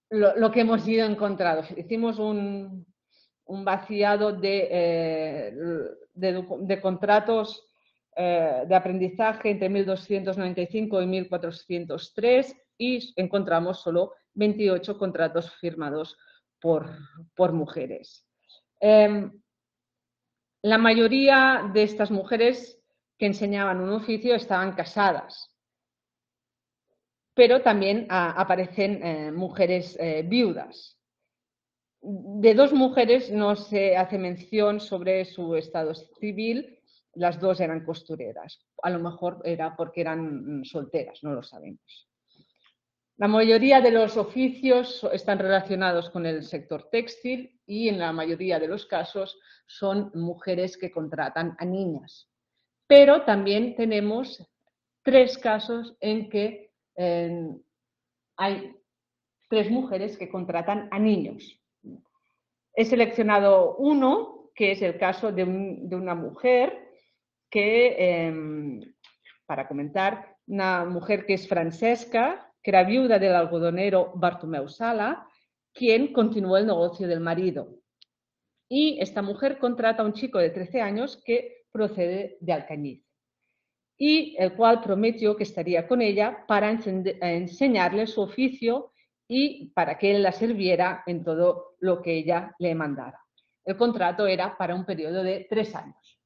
lo que hemos ido encontrando. Hicimos un vaciado de contratos de aprendizaje entre 1295 y 1403 y encontramos solo 28 contratos firmados por mujeres. La mayoría de estas mujeres que enseñaban un oficio estaban casadas, pero también aparecen mujeres viudas. De 2 mujeres no se hace mención sobre su estado civil, las 2 eran costureras. A lo mejor era porque eran solteras, no lo sabemos. La mayoría de los oficios están relacionados con el sector textil y en la mayoría de los casos son mujeres que contratan a niñas. Pero también tenemos 3 casos en que hay 3 mujeres que contratan a niños. He seleccionado uno, que es el caso de una mujer para comentar, una mujer que es Francesca, que era viuda del algodonero Bartomeu Sala, quien continuó el negocio del marido. Y esta mujer contrata a un chico de 13 años que procede de Alcañiz y el cual prometió que estaría con ella para enseñarle su oficio y para que él la sirviera en todo lo que ella le mandara. El contrato era para un periodo de 3 años.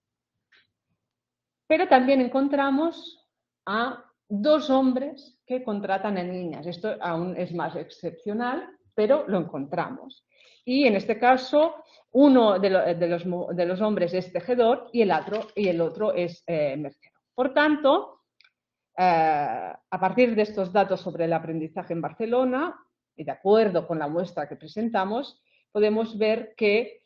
Pero también encontramos a 2 hombres que contratan a niñas. Esto aún es más excepcional, pero lo encontramos. Y en este caso, uno de los hombres es tejedor y el otro es mercero. Por tanto, a partir de estos datos sobre el aprendizaje en Barcelona, y de acuerdo con la muestra que presentamos, podemos ver que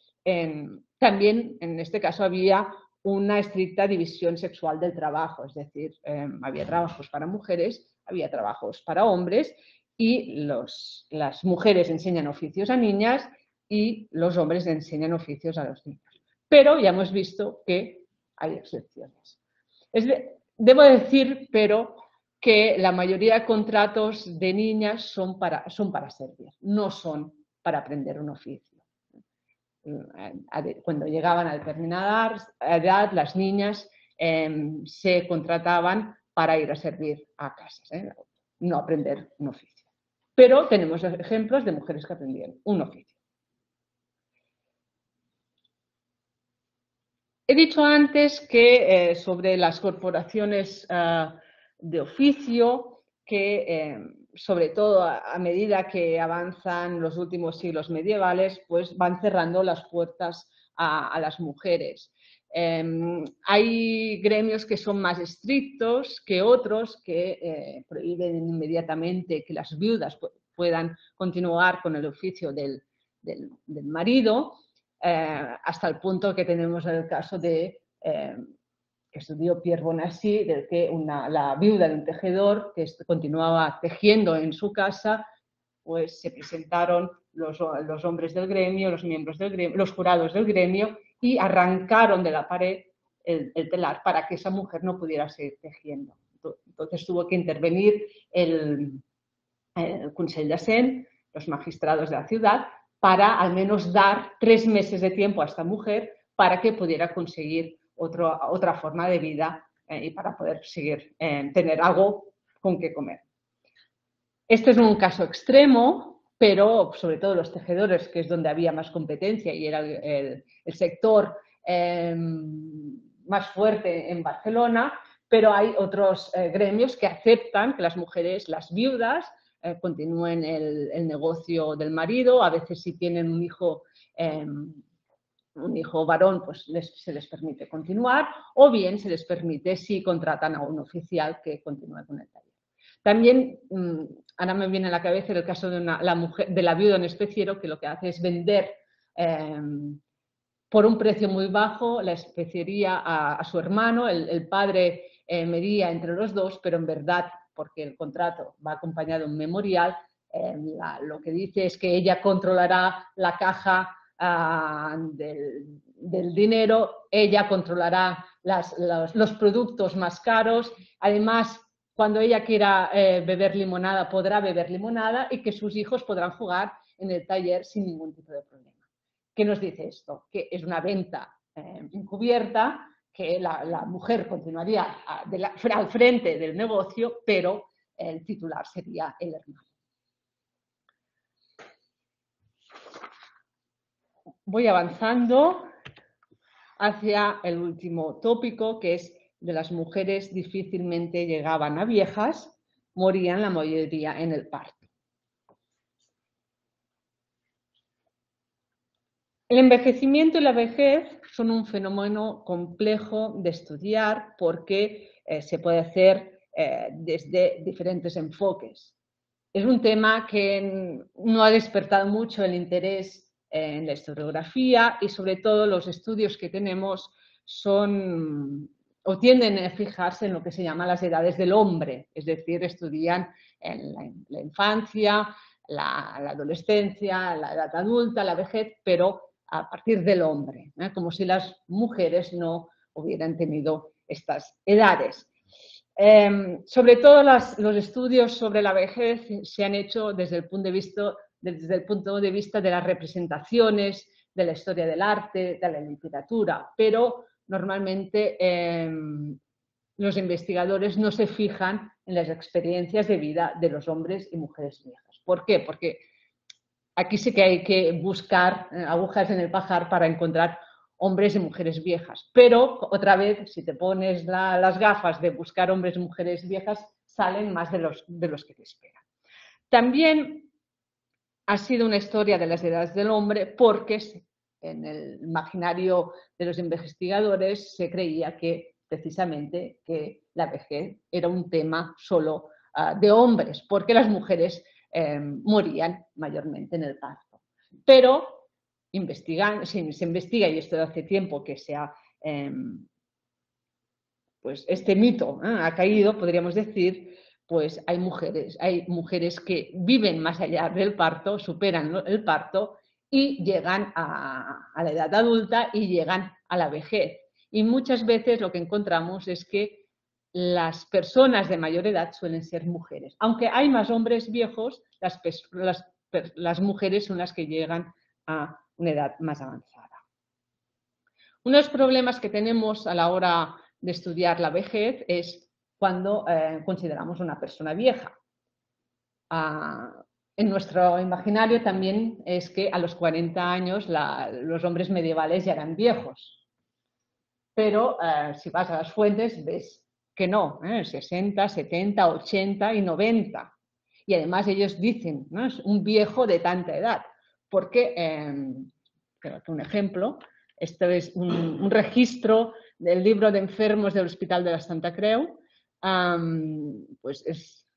también en este caso había una estricta división sexual del trabajo, es decir, había trabajos para mujeres, había trabajos para hombres y las mujeres enseñan oficios a niñas y los hombres enseñan oficios a los niños. Pero ya hemos visto que hay excepciones. Debo decir, pero, que la mayoría de contratos de niñas son para servir, no son para aprender un oficio. Cuando llegaban a determinada edad, las niñas se contrataban para ir a servir a casas, no aprender un oficio. Pero tenemos ejemplos de mujeres que aprendían un oficio. He dicho antes que sobre las corporaciones de oficio, que sobre todo a medida que avanzan los últimos siglos medievales, pues van cerrando las puertas a las mujeres. Hay gremios que son más estrictos que otros que prohíben inmediatamente que las viudas puedan continuar con el oficio del marido. Hasta el punto que tenemos el caso que estudió Pierre Bonacieux, de que la viuda de un tejedor que continuaba tejiendo en su casa pues se presentaron los hombres del gremio, los miembros del gremio, los jurados del gremio, y arrancaron de la pared el telar para que esa mujer no pudiera seguir tejiendo. Entonces tuvo que intervenir el Consell de Cent, los magistrados de la ciudad, para al menos dar 3 meses de tiempo a esta mujer para que pudiera conseguir otra forma de vida y para poder seguir tener algo con que comer. Este es un caso extremo, pero sobre todo los tejedores, que es donde había más competencia y era el sector más fuerte en Barcelona, pero hay otros gremios que aceptan que las mujeres, las viudas, continúen el negocio del marido. A veces si tienen un hijo varón, pues se les permite continuar, o bien se les permite si contratan a un oficial que continúe con el taller. También, ahora me viene a la cabeza el caso de la viuda en especiero, que lo que hace es vender por un precio muy bajo la especiería a su hermano. El padre medía entre los dos, pero en verdad, porque el contrato va acompañado de un memorial, lo que dice es que ella controlará la caja del dinero, ella controlará los productos más caros. Además, cuando ella quiera beber limonada, podrá beber limonada, y que sus hijos podrán jugar en el taller sin ningún tipo de problema. ¿Qué nos dice esto? Que es una venta encubierta, que la mujer continuaría al frente del negocio, pero el titular sería el hermano. Voy avanzando hacia el último tópico, que es de las mujeres difícilmente llegaban a viejas, morían la mayoría en el parto. El envejecimiento y la vejez son un fenómeno complejo de estudiar porque se puede hacer desde diferentes enfoques. Es un tema que no ha despertado mucho el interés en la historiografía, y sobre todo los estudios que tenemos tienden a fijarse en lo que se llama las edades del hombre, es decir, estudian en la infancia, la adolescencia, la edad adulta, la vejez, pero a partir del hombre, como si las mujeres no hubieran tenido estas edades. Sobre todo los estudios sobre la vejez se han hecho desde el punto de vista de las representaciones, de la historia del arte, de la literatura, pero normalmente los investigadores no se fijan en las experiencias de vida de los hombres y mujeres viejas. ¿Por qué? Porque aquí sí que hay que buscar agujas en el pajar para encontrar hombres y mujeres viejas. Pero, otra vez, si te pones las gafas de buscar hombres y mujeres viejas, salen más de los que te esperan. También ha sido una historia de las edades del hombre porque en el imaginario de los investigadores se creía que precisamente que la vejez era un tema solo de hombres, porque las mujeres morían mayormente en el parto. Pero se investiga, y esto hace tiempo que pues este mito ha caído, podríamos decir, pues hay mujeres que viven más allá del parto, superan el parto y llegan a la edad adulta y llegan a la vejez. Y muchas veces lo que encontramos es que las personas de mayor edad suelen ser mujeres. Aunque hay más hombres viejos, las mujeres son las que llegan a una edad más avanzada. Uno de los problemas que tenemos a la hora de estudiar la vejez es cuando consideramos una persona vieja. En nuestro imaginario también es que a los 40 años los hombres medievales ya eran viejos. Pero si vas a las fuentes ves que no, 60, 70, 80 y 90. Y además ellos dicen, ¿no? Es un viejo de tanta edad. Porque, creo que un ejemplo, esto es un registro del libro de enfermos del Hospital de la Santa Creu. Pues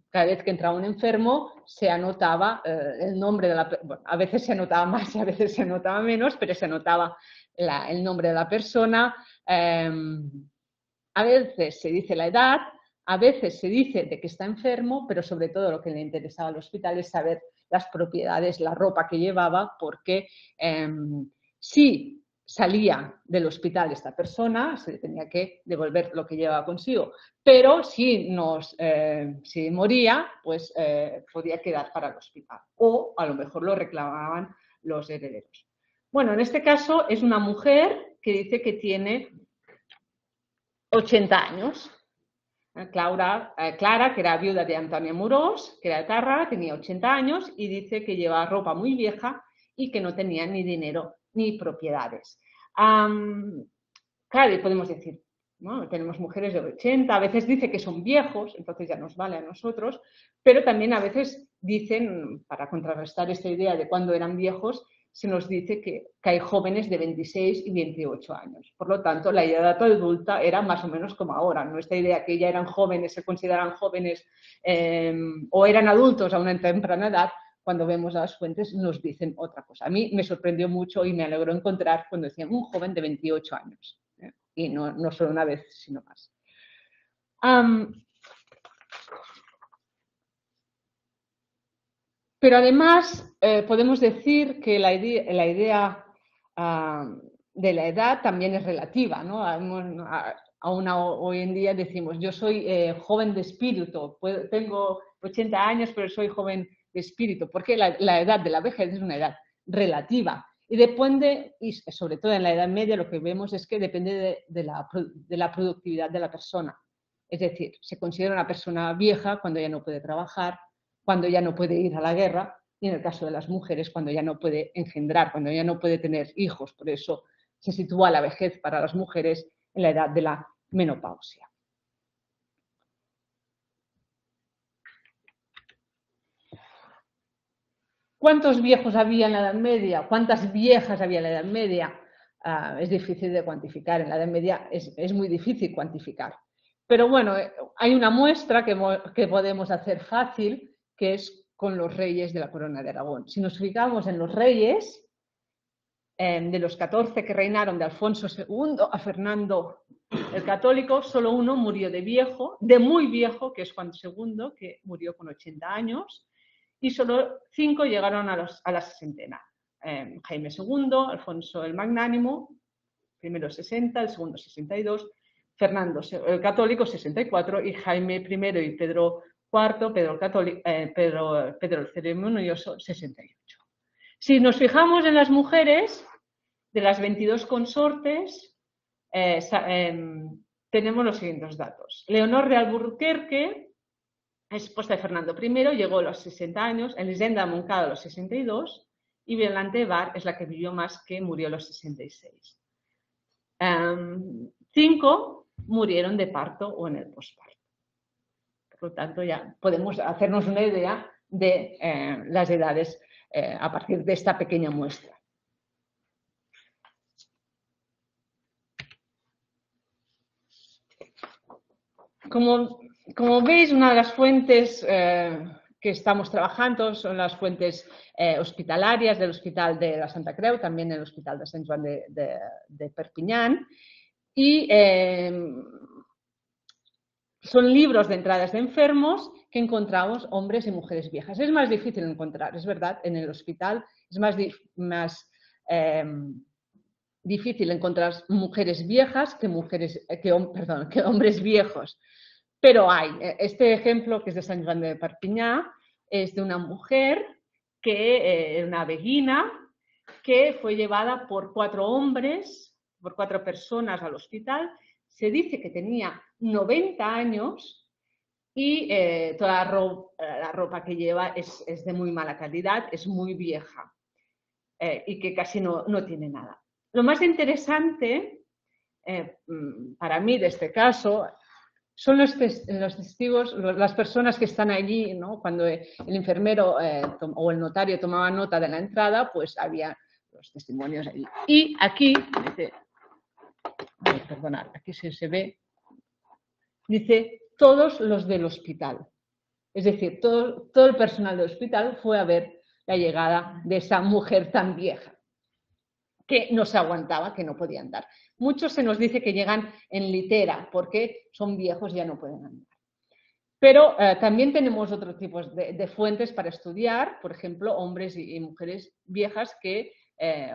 cada vez que entraba un enfermo se anotaba el nombre de bueno, a veces se anotaba más y a veces se anotaba menos, pero se anotaba el nombre de la persona. A veces se dice la edad, A veces se dice de que está enfermo, pero sobre todo lo que le interesaba al hospital es saber las propiedades, la ropa que llevaba, porque si salía del hospital esta persona, se le tenía que devolver lo que llevaba consigo, pero si moría, pues podía quedar para el hospital o a lo mejor lo reclamaban los herederos. Bueno, en este caso es una mujer que dice que tiene 80 años. Clara, que era viuda de Antonio Amorós, que era de Tárrega, tenía 80 años y dice que llevaba ropa muy vieja y que no tenía ni dinero ni propiedades. Claro, y podemos decir, ¿no? Tenemos mujeres de 80, a veces dice que son viejos, entonces ya nos vale a nosotros, pero también a veces dicen, para contrarrestar esta idea de cuándo eran viejos, se nos dice que hay jóvenes de 26 y 28 años. Por lo tanto, la edad adulta era más o menos como ahora. Nuestra idea que ya eran jóvenes, se consideran jóvenes o eran adultos a una temprana edad, cuando vemos las fuentes nos dicen otra cosa. A mí me sorprendió mucho y me alegró encontrar cuando decían un joven de 28 años. Y no solo una vez, sino más. Pero además podemos decir que la idea de la edad también es relativa, ¿no? Aún hoy en día decimos, yo soy joven de espíritu, tengo 80 años, pero soy joven de espíritu, porque la edad de la vejez es una edad relativa. Y depende, y sobre todo en la Edad Media, lo que vemos es que depende de la productividad de la persona. Es decir, se considera una persona vieja cuando ya no puede trabajar, cuando ya no puede ir a la guerra, y en el caso de las mujeres, cuando ya no puede engendrar, cuando ya no puede tener hijos. Por eso se sitúa la vejez para las mujeres en la edad de la menopausia. ¿Cuántos viejos había en la Edad Media? ¿Cuántas viejas había en la Edad Media? Es difícil de cuantificar. En la Edad Media es muy difícil cuantificar. Pero bueno, hay una muestra que podemos hacer fácil, que es con los reyes de la Corona de Aragón. Si nos fijamos en los reyes, de los 14 que reinaron de Alfonso II a Fernando el Católico, solo uno murió de viejo, de muy viejo, que es Juan II, que murió con 80 años, y solo 5 llegaron a la sesentena. Jaime II, Alfonso el Magnánimo, primero 60, el segundo 62, Fernando el Católico 64 y Jaime I y Pedro IV, Pedro el Ceremonioso 68. Si nos fijamos en las mujeres, de las 22 consortes, tenemos los siguientes datos. Leonor de Alburquerque, esposa de Fernando I, llegó a los 60 años, Elisenda Moncada a los 62 y Violante Bar es la que vivió más, que murió a los 66. 5 murieron de parto o en el posparto. Por lo tanto, ya podemos hacernos una idea de las edades a partir de esta pequeña muestra. Como veis, una de las fuentes que estamos trabajando son las fuentes hospitalarias del Hospital de la Santa Creu, también el Hospital de Sant Joan de Perpiñán, y son libros de entradas de enfermos que encontramos hombres y mujeres viejas. Es más difícil encontrar, es verdad, en el hospital es más difícil encontrar mujeres viejas que hombres viejos. Pero hay. Este ejemplo, que es de Sant Joan de Perpinyà, es de una mujer que era una beguina que fue llevada por 4 hombres, por 4 personas al hospital. Se dice que tenía 90 años y toda la ropa que lleva es de muy mala calidad, es muy vieja y que casi no tiene nada. Lo más interesante para mí de este caso son los testigos, las personas que están allí, ¿no? Cuando el enfermero o el notario tomaba nota de la entrada, pues había los testimonios allí. Y aquí, perdonad, aquí se ve, dice todos los del hospital. Es decir, todo el personal del hospital fue a ver la llegada de esa mujer tan vieja, que no se aguantaba, que no podía andar. Muchos se nos dice que llegan en litera, porque son viejos y ya no pueden andar. Pero también tenemos otro tipo de fuentes para estudiar, por ejemplo, hombres y mujeres viejas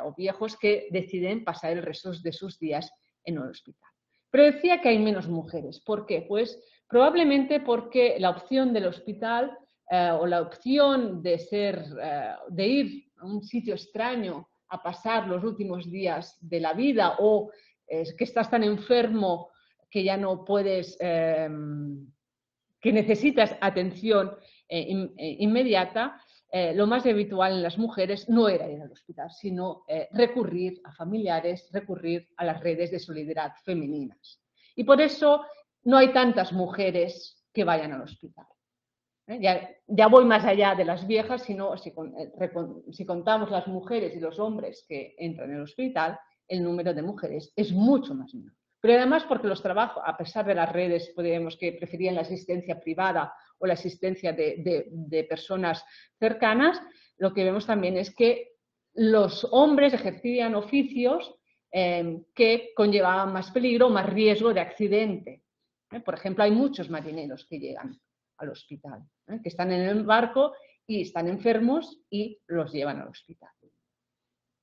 o viejos que deciden pasar el resto de sus días en un hospital. Pero decía que hay menos mujeres. ¿Por qué? Pues probablemente porque la opción del hospital o la opción de ir a un sitio extraño a pasar los últimos días de la vida, o que estás tan enfermo que ya no puedes, que necesitas atención inmediata, lo más habitual en las mujeres no era ir al hospital, sino recurrir a familiares, recurrir a las redes de solidaridad femeninas. Y por eso no hay tantas mujeres que vayan al hospital. Ya voy más allá de las viejas, sino si contamos las mujeres y los hombres que entran en el hospital, el número de mujeres es mucho más menor. Pero además porque los trabajos, a pesar de las redes, podríamos que preferían la asistencia privada o la asistencia de personas cercanas, lo que vemos también es que los hombres ejercían oficios que conllevaban más peligro, más riesgo de accidente. Por ejemplo, hay muchos marineros que llegan al hospital, que están en el barco y están enfermos y los llevan al hospital.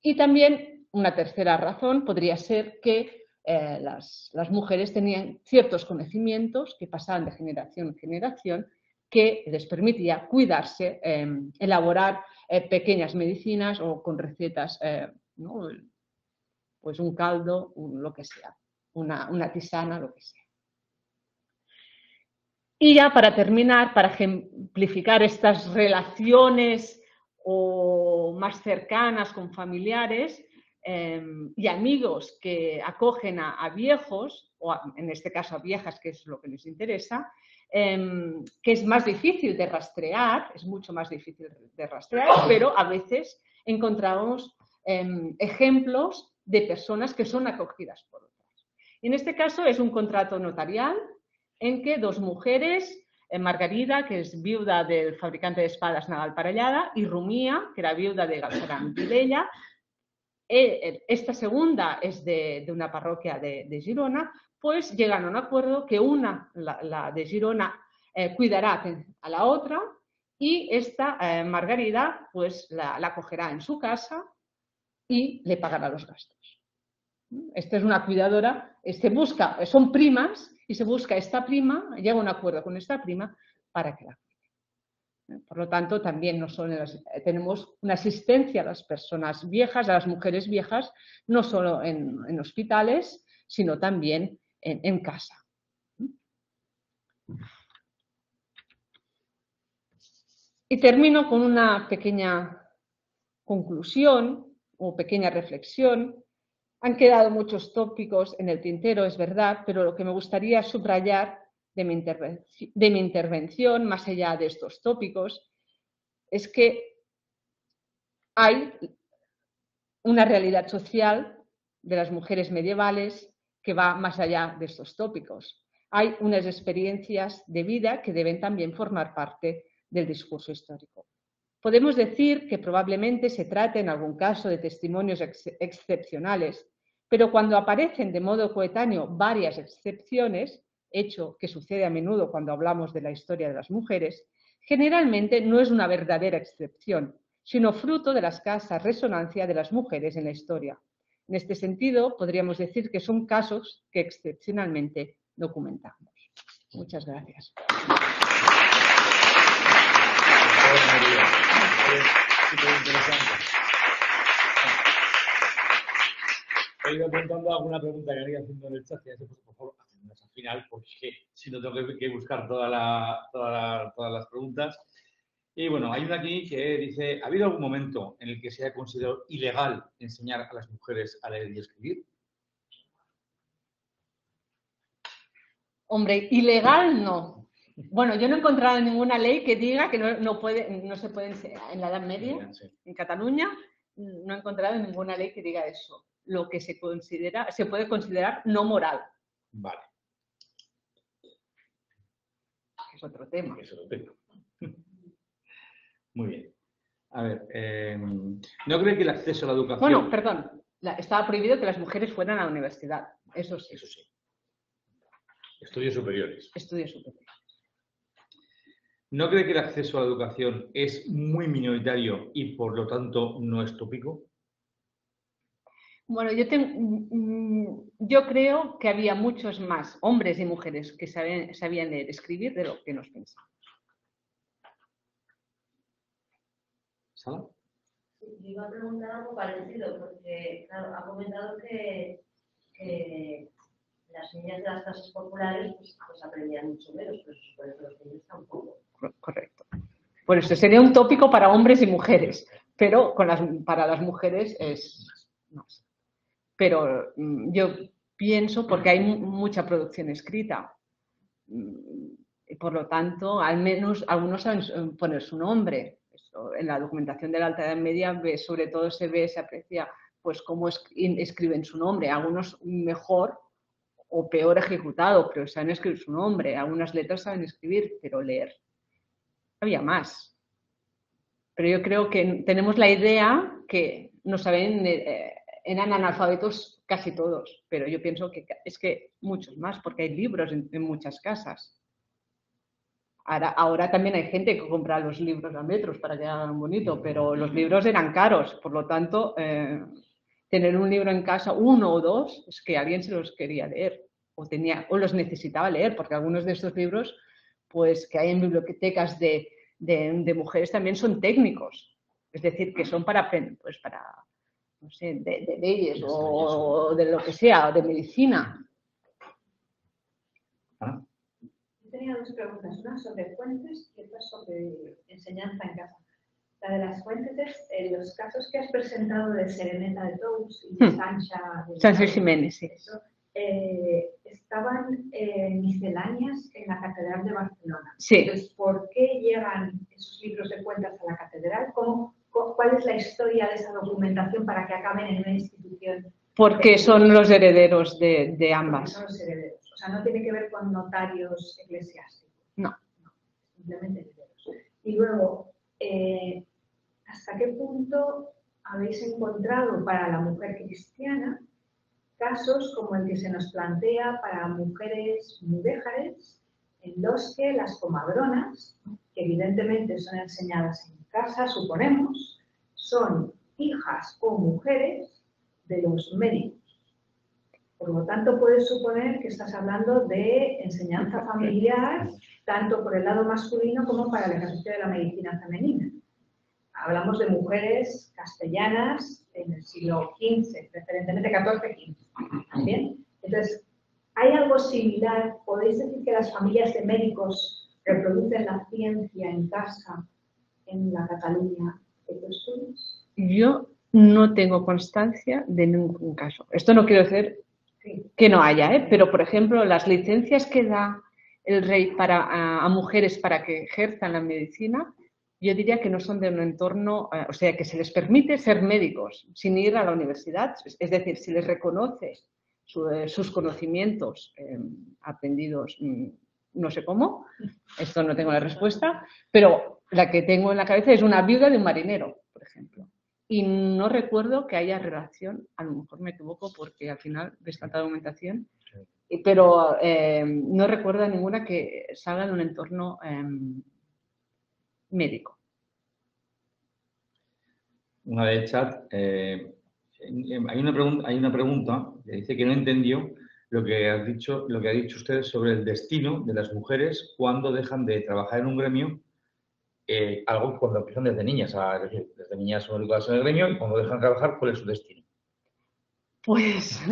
Y también una tercera razón podría ser que las mujeres tenían ciertos conocimientos que pasaban de generación en generación que les permitía cuidarse, elaborar pequeñas medicinas o con recetas, ¿no? Pues un caldo, lo que sea, una tisana, lo que sea. Y ya para terminar, para ejemplificar estas relaciones más cercanas con familiares y amigos que acogen a viejos, o en este caso a viejas, que es lo que les interesa, que es más difícil de rastrear, es mucho más difícil de rastrear, pero a veces encontramos ejemplos de personas que son acogidas por otras. Y en este caso es un contrato notarial en que dos mujeres, Margarida, que es viuda del fabricante de espadas Naval Parellada, y Rumía, que era viuda de Galcerán Vilella. Esta segunda es de una parroquia de Girona, pues llegan a un acuerdo que la de Girona, cuidará a la otra, y esta Margarida pues la acogerá en su casa y le pagará los gastos. Esta es una cuidadora, son primas, y se busca esta prima, llega a un acuerdo con esta prima para que la cuide. Por lo tanto, también tenemos una asistencia a las personas viejas, a las mujeres viejas, no solo en hospitales, sino también en casa. Y termino con una pequeña conclusión o pequeña reflexión. Han quedado muchos tópicos en el tintero, es verdad, pero lo que me gustaría subrayar de mi intervención, más allá de estos tópicos, es que hay una realidad social de las mujeres medievales que va más allá de estos tópicos. Hay unas experiencias de vida que deben también formar parte del discurso histórico. Podemos decir que probablemente se trate en algún caso de testimonios excepcionales, pero cuando aparecen de modo coetáneo varias excepciones, hecho que sucede a menudo cuando hablamos de la historia de las mujeres, generalmente no es una verdadera excepción, sino fruto de la escasa resonancia de las mujeres en la historia. En este sentido, podríamos decir que son casos que excepcionalmente documentamos. Muchas gracias. Súper interesante. He ido apuntando alguna pregunta que había haciendo en el chat, y por favor, hacenlas al final, porque si no tengo que buscar todas las preguntas. Y bueno, hay una aquí que dice, ¿ha habido algún momento en el que se haya considerado ilegal enseñar a las mujeres a leer y escribir? Hombre, ilegal no. Bueno, yo no he encontrado ninguna ley que diga que no se puede enseñar en la Edad Media, sí. En Cataluña, no he encontrado ninguna ley que diga eso. Lo que se puede considerar no moral. Vale. Es otro tema. Es otro tema. Muy bien. A ver, ¿no cree que el acceso a la educación... Bueno, perdón. Estaba prohibido que las mujeres fueran a la universidad. Eso sí. Eso sí. Estudios superiores. Estudios superiores. ¿No cree que el acceso a la educación es muy minoritario y por lo tanto no es tópico? Bueno, yo creo que había muchos más hombres y mujeres que sabían leer, escribir de lo que nos pensamos. ¿Sala? Sí, yo iba a preguntar algo parecido, porque claro, ha comentado que las niñas de las clases populares pues aprendían mucho menos, pero se supone que los niños tampoco. Correcto. Por eso sería un tópico para hombres y mujeres, pero para las mujeres es más. Pero yo pienso, porque hay mucha producción escrita, y por lo tanto, al menos algunos saben poner su nombre. En la documentación de la Alta Edad Media, sobre todo se aprecia pues cómo escriben su nombre. Algunos mejor o peor ejecutado, pero saben escribir su nombre. Algunas letras saben escribir, pero leer había más. Pero yo creo que tenemos la idea que no saben, eran analfabetos casi todos, pero yo pienso que es que muchos más, porque hay libros en muchas casas. Ahora también hay gente que compra los libros a metros para que hagan bonito, pero los libros eran caros, por lo tanto, tener un libro en casa, uno o dos, es que alguien se los quería leer o los necesitaba leer, porque algunos de estos libros pues, que hay en bibliotecas de mujeres también son técnicos, es decir, que son para no sé, de leyes o de lo que sea, o de medicina. ¿Ah? Yo tenía dos preguntas, una sobre fuentes y otra sobre enseñanza en casa. La de las fuentes es los casos que has presentado de Sereneta de Tous y de Sancha Jiménez, sí. Eso, estaban misceláneas en la Catedral de Barcelona. Sí. Entonces, ¿por qué llegan esos libros de cuentas a la catedral? ¿Cuál es la historia de esa documentación para que acaben en una institución? Porque son los herederos de ambas. Son los herederos. O sea, no tiene que ver con notarios eclesiásticos. No. Simplemente herederos. Y luego, ¿hasta qué punto habéis encontrado para la mujer cristiana casos como el que se nos plantea para mujeres mudéjares, en los que las comadronas, que evidentemente son enseñadas en casa, suponemos, son hijas o mujeres de los médicos? Por lo tanto, puedes suponer que estás hablando de enseñanza familiar, tanto por el lado masculino como para el ejercicio de la medicina femenina. Hablamos de mujeres castellanas en el siglo XV, preferentemente XIV-XV. ¿Bien? Entonces, ¿hay algo similar? ¿Podéis decir que las familias de médicos reproducen la ciencia en casa en la Cataluña de tu estudio? Yo no tengo constancia de ningún caso. Esto no quiero decir que no haya, pero por ejemplo, las licencias que da el rey a mujeres para que ejerzan la medicina, yo diría que no son de un entorno, o sea, que se les permite ser médicos sin ir a la universidad, es decir, si les reconoce sus conocimientos aprendidos, no sé cómo, esto no tengo la respuesta, pero la que tengo en la cabeza es una viuda de un marinero, por ejemplo. Y no recuerdo que haya relación, a lo mejor me equivoco porque al final ves tanta documentación, pero no recuerdo ninguna que salga de un entorno médico. Una de chat, hay una pregunta que dice que no entendió lo que ha dicho usted sobre el destino de las mujeres cuando dejan de trabajar en un gremio. Algo cuando empiezan desde niñas, es decir, desde niñas son educadas en el gremio y cuando dejan de trabajar, ¿cuál es su destino? Pues,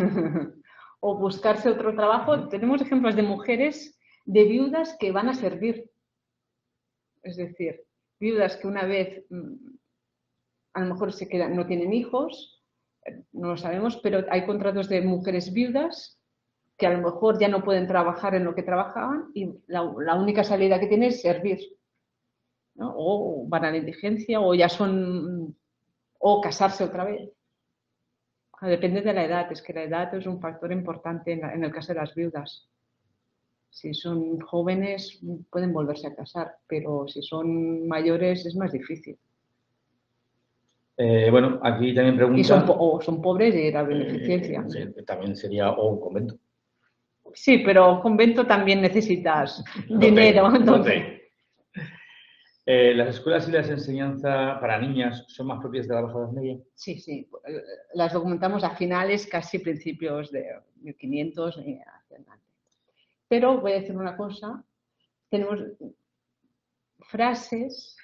o buscarse otro trabajo. Tenemos ejemplos de mujeres, de viudas que van a servir. Es decir, viudas que una vez a lo mejor se quedan, no tienen hijos, no lo sabemos, pero hay contratos de mujeres viudas que a lo mejor ya no pueden trabajar en lo que trabajaban y la única salida que tienen es servir, ¿no? O van a la indigencia o ya son, o casarse otra vez. Depende de la edad, es que la edad es un factor importante en el caso de las viudas. Si son jóvenes pueden volverse a casar, pero si son mayores es más difícil. Bueno, aquí también preguntan... Y son pobres y la beneficencia. Sí, también sería o un convento. Sí, pero convento también necesitas dinero. Entonces. ¿Las escuelas y las enseñanzas para niñas son más propias de la Baja Edad Media? Sí, sí. Las documentamos a finales, casi principios de 1500 y hacia adelante. Pero voy a decir una cosa. Tenemos frases,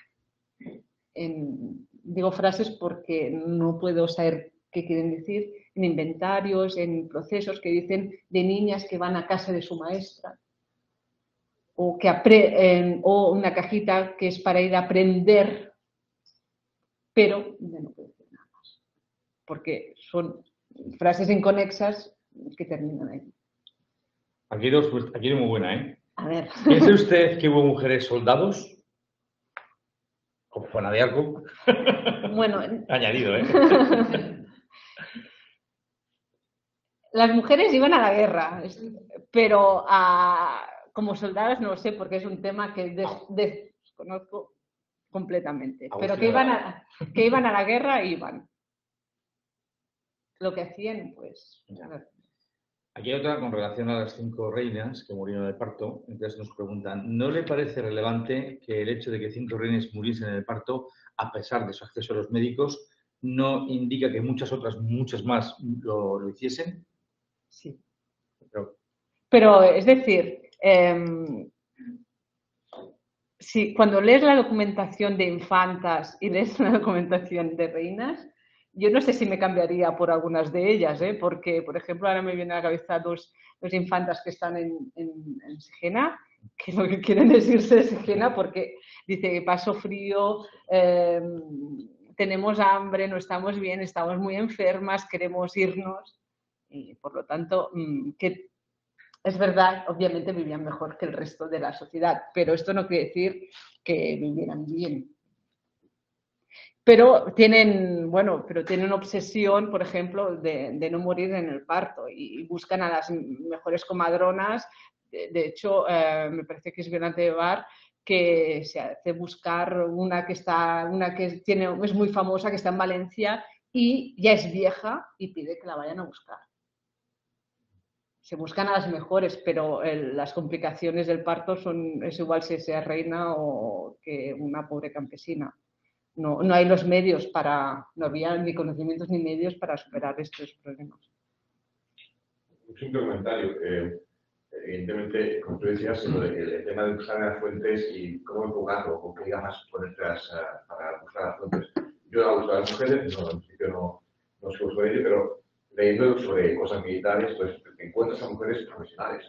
digo frases porque no puedo saber qué quieren decir, en inventarios, en procesos que dicen de niñas que van a casa de su maestra, o, o una cajita que es para ir a aprender, pero ya no puedo decir nada más, porque son frases inconexas que terminan ahí. Aquí hay muy buena, ¿eh? A ver. ¿Piensa usted que hubo mujeres soldados? Como Juana de Arco. Bueno, añadido, ¿eh? Las mujeres iban a la guerra, pero como soldadas no lo sé, porque es un tema que desconozco completamente. Pero que iban a la guerra, iban. Lo que hacían, pues... Aquí hay otra con relación a las 5 reinas que murieron en el parto. Entonces nos preguntan, ¿no le parece relevante que el hecho de que 5 reinas muriesen en el parto, a pesar de su acceso a los médicos, no indica que muchas más lo hiciesen? Sí. Pero es decir, si cuando lees la documentación de infantas y lees la documentación de reinas, yo no sé si me cambiaría por algunas de ellas, porque, por ejemplo, ahora me viene a la cabeza dos infantas que están en Sigena, que lo que quieren es irse de Sigena porque dice que paso frío, tenemos hambre, no estamos bien, estamos muy enfermas, queremos irnos. Y por lo tanto, que es verdad, obviamente vivían mejor que el resto de la sociedad, pero esto no quiere decir que vivieran bien. Pero tienen obsesión, por ejemplo, de no morir en el parto y buscan a las mejores comadronas. De hecho, me parece que es Violante de Bar, que se hace buscar una que es muy famosa, que está en Valencia y ya es vieja y pide que la vayan a buscar. Se buscan a las mejores, pero las complicaciones del parto es igual si sea reina o que una pobre campesina. No hay los medios no había ni conocimientos ni medios para superar estos problemas. Un simple comentario. Evidentemente, como tú decías, el tema de buscar las fuentes y cómo enfocarlo, con qué ganas ponértelas para buscar las fuentes. Yo he buscado a las mujeres, en principio no sé sobre ello, pero leyendo sobre cosas militares, pues encuentras a mujeres profesionales.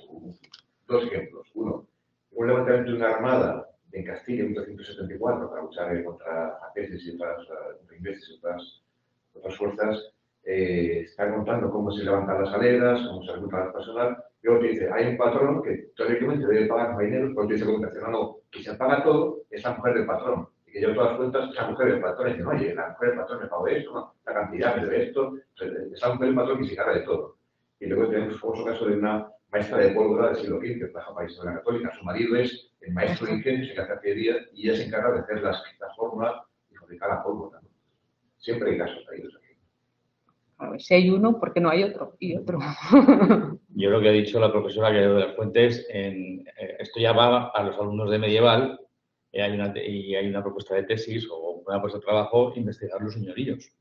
2 ejemplos. Uno, un levantamiento de una armada en Castilla en 1874 para luchar contra franceses y contra ingleses y otras fuerzas, está contando cómo se levantan las aleras, cómo se recluta al personal. Luego te dice, hay un patrón que teóricamente debe pagar marineros, porque dice no, que se paga todo, es la mujer del patrón. Y que lleva todas las cuentas, esa mujer del patrón, y dice, oye, la mujer del patrón me pagó esto, ¿no? La cantidad me debe esto, esa mujer del patrón que se encarga de todo. Y luego tenemos el famoso caso de una maestra de pólvora del siglo XV, que trabaja para la Historia Católica. Su marido es el maestro de incendios en la artillería y ella se encarga de hacer las fórmulas y fabricar la pólvora, ¿no? Siempre hay casos caídos aquí. A ver, si hay uno, ¿por qué no hay otro? Y otro. Yo lo que ha dicho la profesora que de las fuentes, esto ya va a los alumnos de medieval y hay una propuesta de tesis o una propuesta de trabajo, investigar los señoríos,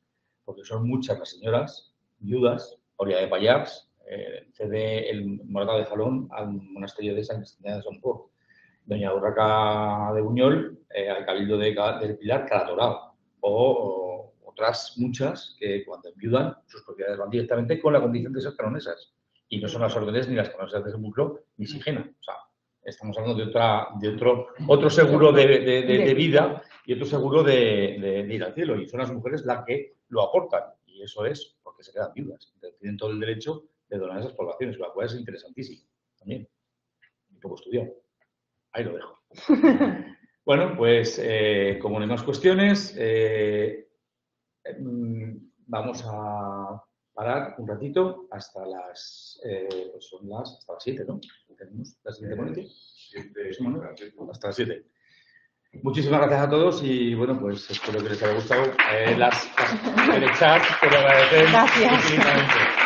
porque son muchas las señoras viudas, Oria de Pallars, cede el Moratado de Jalón al monasterio de San Cristina de Son Port, doña Urraca de Buñol al Cabildo del Pilar Calatorao, o otras muchas que cuando enviudan sus propiedades van directamente con la condición de ser canonesas. Y no son las órdenes ni las canonesas de sepulcro ni Sigena. O sea, estamos hablando de otro seguro de vida y otro seguro de ir al cielo. Y son las mujeres las que lo aportan. Y eso es porque se quedan viudas. Entonces, tienen todo el derecho de donar esas poblaciones, lo cual es interesantísimo también. Un poco estudiado. Ahí lo dejo. Bueno, pues como no hay más cuestiones, vamos a parar un ratito hasta las 7, ¿no? ¿Tenemos la siguiente ponente? Hasta las 7. Muchísimas gracias a todos y bueno, pues espero que les haya gustado el chat, te lo agradecer. Gracias. Infinitamente.